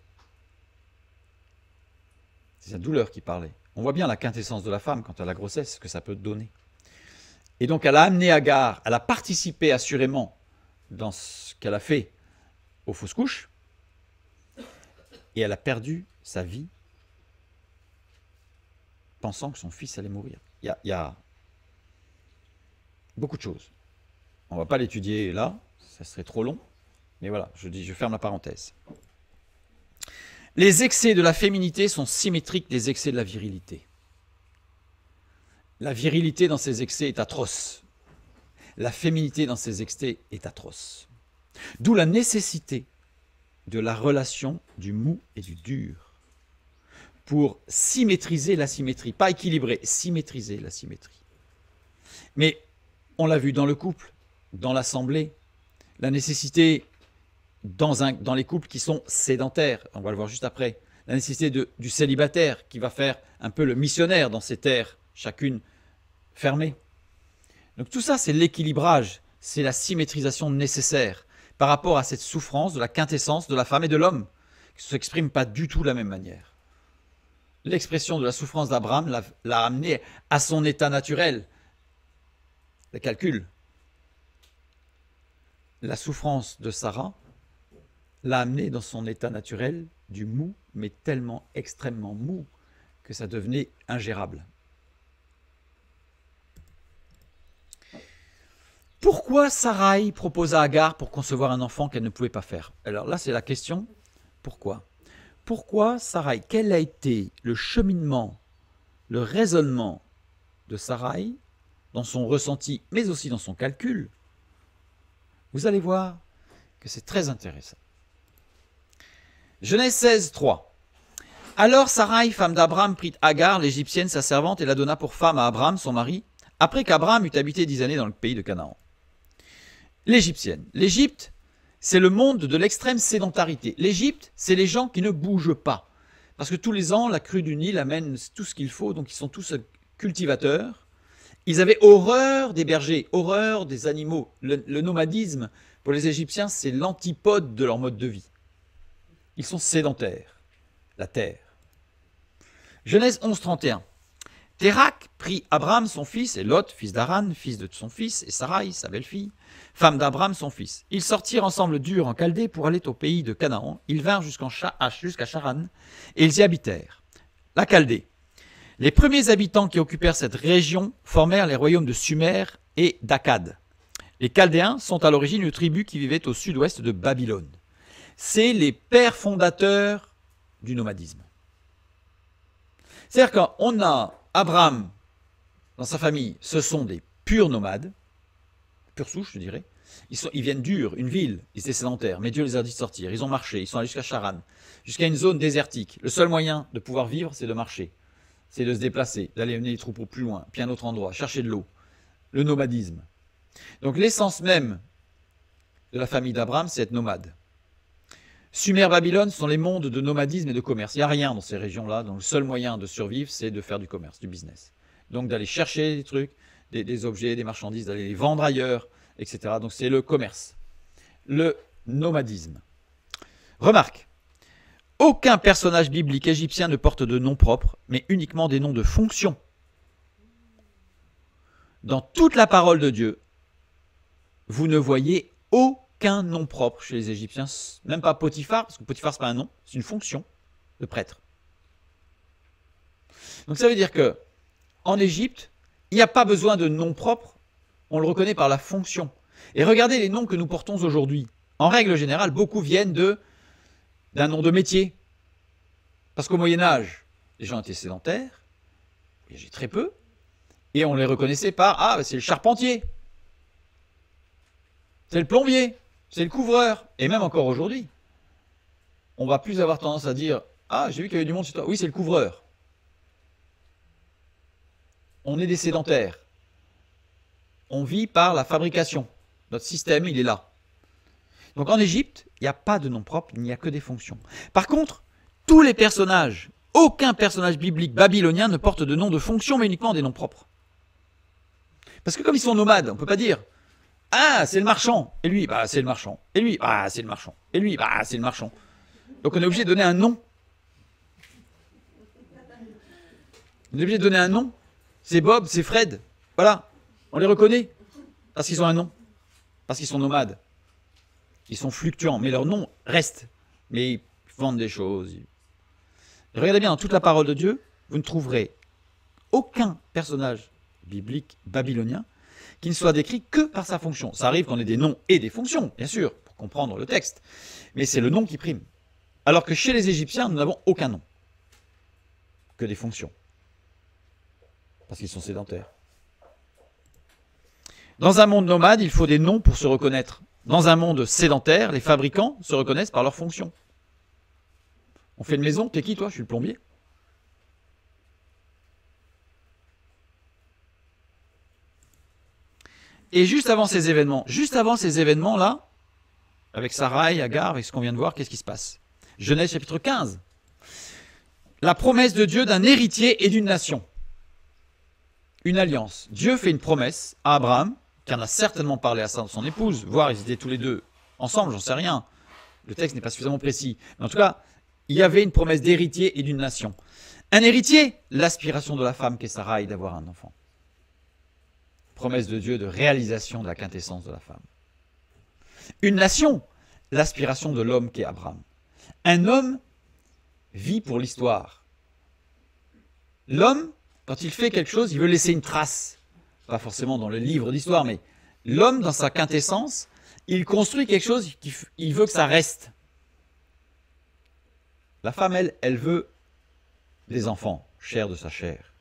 C'est sa douleur qui parlait. On voit bien la quintessence de la femme quant à la grossesse, ce que ça peut donner. Et donc, elle a amené Agar, elle a participé assurément dans ce qu'elle a fait aux fausses couches, et elle a perdu sa vie pensant que son fils allait mourir. Il y a beaucoup de choses. On ne va pas l'étudier là, ça serait trop long, mais voilà, je ferme la parenthèse. Les excès de la féminité sont symétriques des excès de la virilité. La virilité dans ses excès est atroce. La féminité dans ses excès est atroce. D'où la nécessité de la relation du mou et du dur pour symétriser la symétrie. Pas équilibrer, symétriser la symétrie. Mais on l'a vu dans le couple, dans l'assemblée, la nécessité dans les couples qui sont sédentaires, on va le voir juste après, la nécessité du célibataire qui va faire un peu le missionnaire dans ces terres, chacune fermée. Donc tout ça, c'est l'équilibrage, c'est la symétrisation nécessaire par rapport à cette souffrance de la quintessence de la femme et de l'homme, qui ne s'exprime pas du tout de la même manière. L'expression de la souffrance d'Abraham l'a amené à son état naturel. Le calcul. La souffrance de Sarah l'a amené dans son état naturel du mou, mais tellement extrêmement mou que ça devenait ingérable. Pourquoi Sarai proposa à Agar pour concevoir un enfant qu'elle ne pouvait pas faire? Alors là, c'est la question. Pourquoi? Pourquoi Sarai? Quel a été le cheminement, le raisonnement de Sarai dans son ressenti, mais aussi dans son calcul? Vous allez voir que c'est très intéressant. Genèse 16, 3. Alors Sarai, femme d'Abraham, prit Agar, l'Égyptienne, sa servante, et la donna pour femme à Abraham, son mari, après qu'Abraham eut habité 10 années dans le pays de Canaan. L'Égyptienne. L'Égypte, c'est le monde de l'extrême sédentarité. L'Égypte, c'est les gens qui ne bougent pas. Parce que tous les ans, la crue du Nil amène tout ce qu'il faut, donc ils sont tous cultivateurs. Ils avaient horreur des bergers, horreur des animaux. Le nomadisme, pour les Égyptiens, c'est l'antipode de leur mode de vie. Ils sont sédentaires, la terre. Genèse 11, 31. Térak prit Abraham son fils et Lot, fils d'Aran, fils de son fils, et Sarai, sa belle-fille, femme d'Abraham son fils. Ils sortirent ensemble d'Ur en Chaldée pour aller au pays de Canaan. Ils vinrent jusqu'à Charan et ils y habitèrent. La Chaldée. Les premiers habitants qui occupèrent cette région formèrent les royaumes de Sumer et d'Akkad. Les Chaldéens sont à l'origine une tribu qui vivait au sud-ouest de Babylone. C'est les pères fondateurs du nomadisme. C'est-à-dire qu'on a Abraham dans sa famille, ce sont des purs nomades, pure souche je dirais. Ils viennent d'Ur, une ville, ils étaient sédentaires, mais Dieu les a dit de sortir. Ils ont marché, ils sont allés jusqu'à Charan, jusqu'à une zone désertique. Le seul moyen de pouvoir vivre, c'est de marcher, c'est de se déplacer, d'aller mener les troupeaux plus loin, puis à un autre endroit, chercher de l'eau. Le nomadisme. Donc l'essence même de la famille d'Abraham, c'est être nomade. Sumer, Babylone sont les mondes de nomadisme et de commerce. Il n'y a rien dans ces régions-là, donc le seul moyen de survivre, c'est de faire du commerce, du business. Donc d'aller chercher des trucs, des objets, des marchandises, d'aller les vendre ailleurs, etc. Donc c'est le commerce, le nomadisme. Remarque, aucun personnage biblique égyptien ne porte de nom propre, mais uniquement des noms de fonction. Dans toute la parole de Dieu, vous ne voyez aucun nom propre chez les Égyptiens, même pas Potiphar, parce que Potiphar, ce n'est pas un nom, c'est une fonction de prêtre. Donc ça veut dire que en Égypte, il n'y a pas besoin de nom propre, on le reconnaît par la fonction. Et regardez les noms que nous portons aujourd'hui. En règle générale, beaucoup viennent d'un nom de métier. Parce qu'au Moyen-Âge, les gens étaient sédentaires, il y avait très peu, et on les reconnaissait par « Ah, c'est le charpentier ». C'est le plombier, c'est le couvreur. Et même encore aujourd'hui, on va plus avoir tendance à dire « Ah, j'ai vu qu'il y avait du monde chez toi. » Oui, c'est le couvreur. On est des sédentaires. On vit par la fabrication. Notre système, il est là. Donc en Égypte, il n'y a pas de nom propre, il n'y a que des fonctions. Par contre, tous les personnages, aucun personnage biblique babylonien ne porte de nom de fonction, mais uniquement des noms propres. Parce que comme ils sont nomades, on ne peut pas dire « Ah, c'est le marchand !» Et lui, bah, c'est le marchand. Et lui, bah, c'est le marchand. Et lui, bah, c'est le marchand. Donc on est obligé de donner un nom. On est obligé de donner un nom. C'est Bob, c'est Fred. Voilà. On les reconnaît. Parce qu'ils ont un nom. Parce qu'ils sont nomades. Ils sont fluctuants. Mais leur nom reste. Mais ils vendent des choses. Regardez bien, dans toute la parole de Dieu, vous ne trouverez aucun personnage biblique babylonien qui ne soit décrit que par sa fonction. Ça arrive qu'on ait des noms et des fonctions, bien sûr, pour comprendre le texte. Mais c'est le nom qui prime. Alors que chez les Égyptiens, nous n'avons aucun nom. Que des fonctions. Parce qu'ils sont sédentaires. Dans un monde nomade, il faut des noms pour se reconnaître. Dans un monde sédentaire, les fabricants se reconnaissent par leur fonction. On fait une maison, t'es qui toi? Je suis le plombier. Et juste avant ces événements-là, avec Sarai, Agar, avec ce qu'on vient de voir, qu'est-ce qui se passe? Genèse chapitre 15. La promesse de Dieu d'un héritier et d'une nation. Une alliance. Dieu fait une promesse à Abraham, qui en a certainement parlé à son épouse, voire ils étaient tous les deux ensemble, j'en sais rien. Le texte n'est pas suffisamment précis. Mais en tout cas, il y avait une promesse d'héritier et d'une nation. Un héritier, l'aspiration de la femme qu'est Sarai d'avoir un enfant. Promesse de Dieu de réalisation de la quintessence de la femme. Une nation, l'aspiration de l'homme qu'est Abraham. Un homme vit pour l'histoire. L'homme, quand il fait quelque chose, il veut laisser une trace. Pas forcément dans le livre d'histoire, mais l'homme, dans sa quintessence, il construit quelque chose, il veut que ça reste. La femme, elle veut des enfants, chair de sa chair.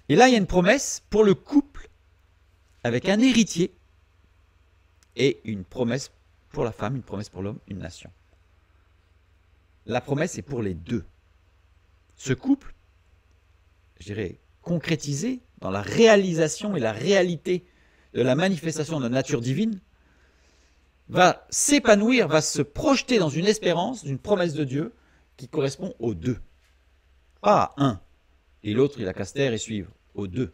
Et là, il y a une promesse pour le couple, avec un héritier, et une promesse pour la femme, une promesse pour l'homme, une nation. La promesse est pour les deux. Ce couple, je dirais, concrétisé dans la réalisation et la réalité de la manifestation de la nature divine, va s'épanouir, va se projeter dans une espérance, d'une promesse de Dieu qui correspond aux deux. Pas à un, et l'autre il a qu'à se taire et suivre, aux deux.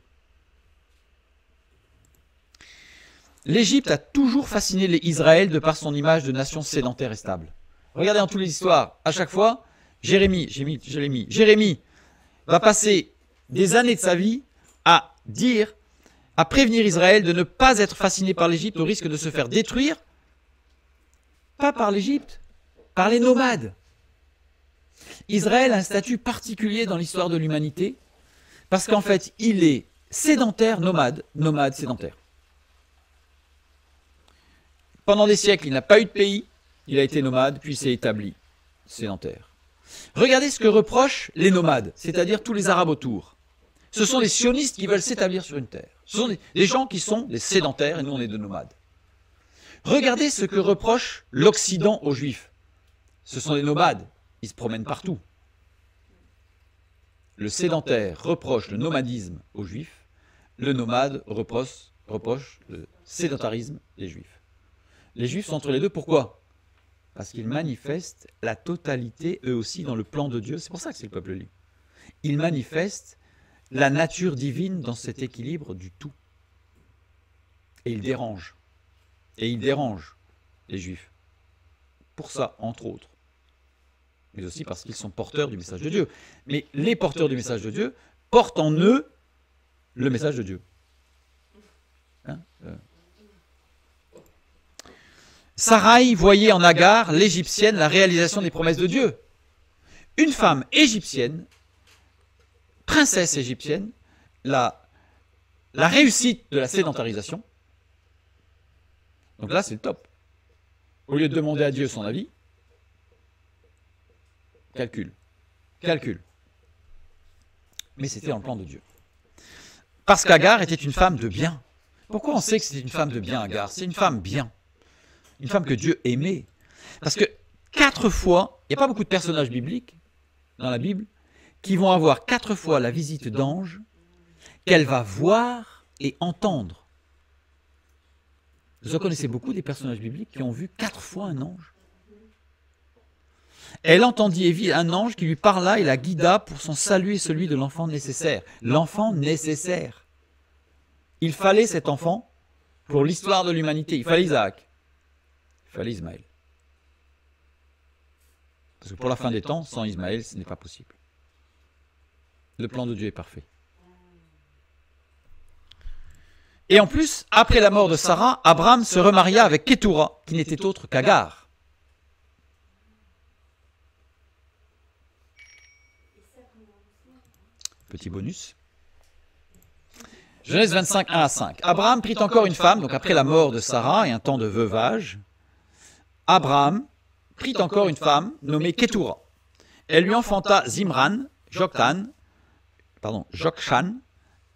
L'Égypte a toujours fasciné les Israël de par son image de nation sédentaire et stable. Regardez dans toutes les histoires, à chaque fois, Jérémie va passer des années de sa vie à prévenir Israël de ne pas être fasciné par l'Égypte au risque de se faire détruire, pas par l'Égypte, par les nomades. Israël a un statut particulier dans l'histoire de l'humanité parce qu'en fait, il est sédentaire, nomade, nomade sédentaire. Pendant des siècles, il n'a pas eu de pays, il a été nomade, puis s'est établi sédentaire. Regardez ce que reprochent les nomades, c'est-à-dire tous les Arabes autour. Ce sont les sionistes qui veulent s'établir sur une terre. Ce sont des gens qui sont des sédentaires et nous on est des nomades. Regardez ce que reproche l'Occident aux Juifs. Ce sont des nomades, ils se promènent partout. Le sédentaire reproche le nomadisme aux Juifs, le nomade reproche le sédentarisme des Juifs. Les Juifs sont entre les deux, pourquoi? Parce qu'ils manifestent la totalité, eux aussi, dans le plan de Dieu. C'est pour ça que c'est le peuple élu. Ils manifestent la nature divine dans cet équilibre du tout. Et ils dérangent. Et ils dérangent les Juifs. Pour ça, entre autres. Mais aussi parce qu'ils sont porteurs du message de Dieu. Mais les porteurs du message de Dieu portent en eux le message de Dieu. Hein Sarai voyait en Agar, l'Égyptienne, la réalisation des promesses de Dieu. Une femme égyptienne, princesse égyptienne, la réussite de la sédentarisation. Donc là, c'est le top. Au lieu de demander à Dieu son avis, calcul. Mais c'était dans le plan de Dieu. Parce qu'Agar était une femme de bien. Pourquoi on sait que c'était une femme de bien, Agar? C'est une femme bien. Une femme que Dieu aimait. Parce que 4 fois, il n'y a pas beaucoup de personnages bibliques dans la Bible qui vont avoir 4 fois la visite d'anges qu'elle va voir et entendre. Vous en connaissez beaucoup des personnages bibliques qui ont vu 4 fois un ange. Elle entendit un ange qui lui parla et la guida pour son salut et celui de l'enfant nécessaire. L'enfant nécessaire. Il fallait cet enfant pour l'histoire de l'humanité. Il fallait Isaac. Il fallait Ismaël. Parce que pour la fin des temps, sans Ismaël, ce n'est pas possible. Le plan de Dieu est parfait. Et en plus, après la mort de Sarah, Abraham se remaria avec Kétoura, qui n'était autre qu'Agar. Petit bonus. Genèse 25, 1 à 5. Abraham prit encore une femme, donc après la mort de Sarah et un temps de veuvage, Abraham prit encore une femme nommée Kétoura. Elle lui enfanta Zimran, Jokshan,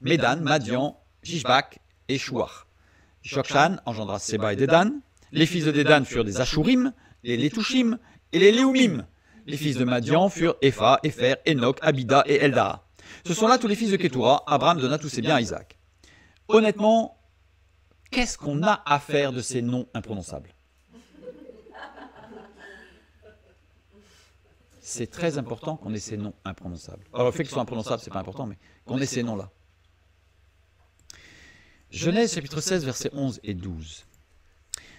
Médan, Madian, Jishbak et Chouar. Jokshan engendra Séba et Dédan. Les fils de Dédan furent des Ashurim, les Létushim et les Léumim. Les fils de Madian furent Epha, Épher, Enoch, Abida et Eldaa. Ce sont là tous les fils de Kétoura. Abraham donna tous ses biens à Isaac. Honnêtement, qu'est-ce qu'on a à faire de ces noms imprononçables? C'est très important qu'on ait ces noms imprononçables. Alors le fait qu'ils soient imprononçables, c'est pas important, mais qu'on ait ces noms-là. Genèse chapitre 16, versets 11 et 12.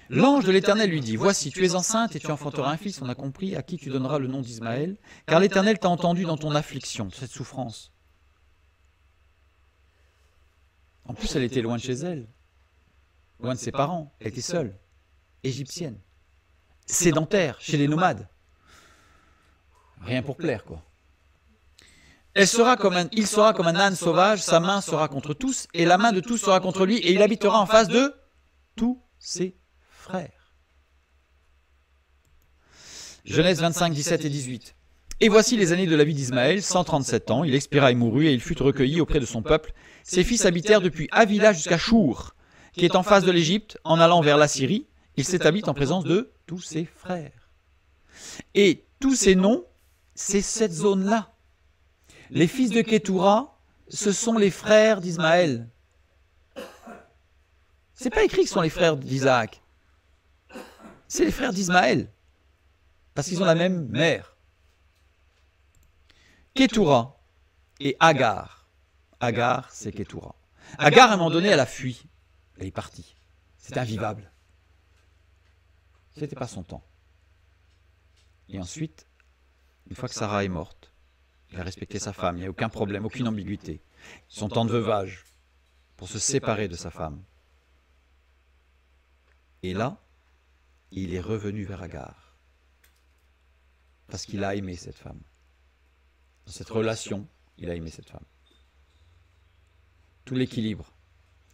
L'ange de l'Éternel lui dit, « Voici, tu es enceinte et tu enfanteras un fils, on a compris, à qui tu donneras le nom d'Ismaël, car l'Éternel t'a entendu dans ton affliction, cette souffrance. » En plus, elle était loin de chez elle, loin de ses parents, elle était seule, égyptienne, sédentaire, chez les nomades. Rien pour plaire, quoi. Il sera comme un âne sauvage, sa main sera contre tous, et la main de tous sera contre lui, et il habitera en face de tous ses frères. Genèse 25, 17 et 18. Et voici les années de la vie d'Ismaël, 137 ans, il expira et mourut, et il fut recueilli auprès de son peuple. Ses fils habitèrent depuis Havila jusqu'à Chour, qui est en face de l'Égypte, en allant vers la Syrie. Il s'établit en présence de tous ses frères. Et tous ces noms, c'est cette zone-là. Les fils de Kétoura, ce sont les frères d'Ismaël. C'est pas écrit que ce sont les frères d'Isaac. C'est les frères d'Ismaël. Parce qu'ils ont la même mère. Kétoura et Agar. Agar, c'est Kétoura. Agar, à un moment donné, elle a fui. Elle est partie. C'était invivable. Ce n'était pas son temps. Et ensuite, une fois que Sarah est morte, il a respecté sa femme, il n'y a aucun problème, aucune ambiguïté. Son temps de veuvage, pour se séparer de sa femme. Et là, il est revenu vers Agar. Parce qu'il a aimé cette femme. Dans cette relation, il a aimé cette femme. Tout l'équilibre,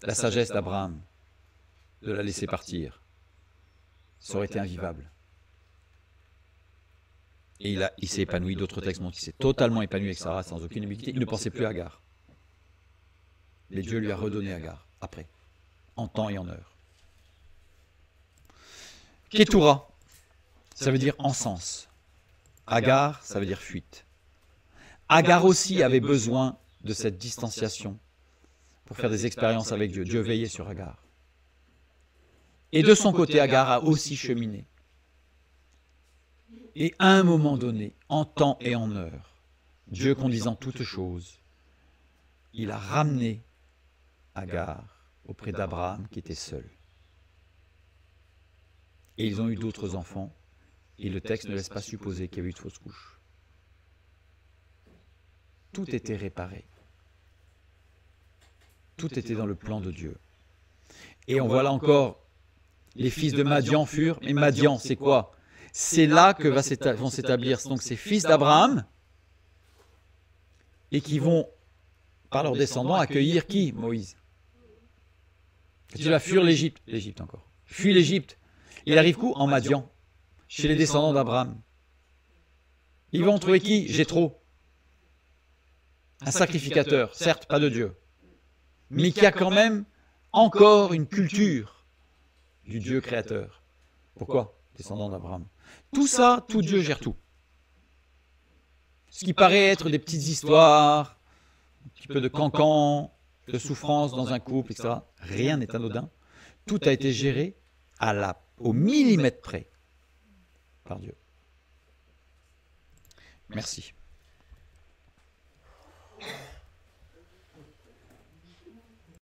la sagesse d'Abraham, de la laisser partir, ça aurait été invivable. Et il s'est épanoui, d'autres textes montrent qu'il s'est totalement épanoui avec Sarah sans aucune ambiguïté. Il ne pensait plus à Agar. Mais Dieu lui a redonné Agar, après, en temps et en heure. Ketura, ça veut dire encens. Agar, ça veut dire fuite. Agar aussi avait besoin de cette distanciation pour faire des expériences avec Dieu. Dieu veillait sur Agar. Et de son côté, Agar a aussi cheminé. Et à un moment donné, en temps et en heure, Dieu conduisant toutes choses, il a ramené Agar auprès d'Abraham qui était seul. Et ils ont eu d'autres enfants, et le texte ne laisse pas supposer qu'il y a eu de fausse couche. Tout était réparé. Tout était dans le plan de Dieu. Et on voit là encore, les fils de Madian furent, mais Madian, c'est quoi? C'est là que vont s'établir donc ces fils d'Abraham, et qui vont, par leurs descendants, accueillir qui? Moïse. Il va fuir l'Égypte, encore. Fuit l'Égypte. Il arrive où? En Madian, chez les descendants d'Abraham. Ils vont trouver qui? Jéthro. Un sacrificateur, certes pas de Dieu, mais qui a quand même encore une culture du Dieu créateur. Pourquoi? Descendants d'Abraham. Tout ça, tout Dieu gère tout. Ce qui paraît être des petites histoires, un petit peu de cancan, de souffrance dans un couple, etc. Rien n'est anodin. Tout a été géré au millimètre près par Dieu. Merci.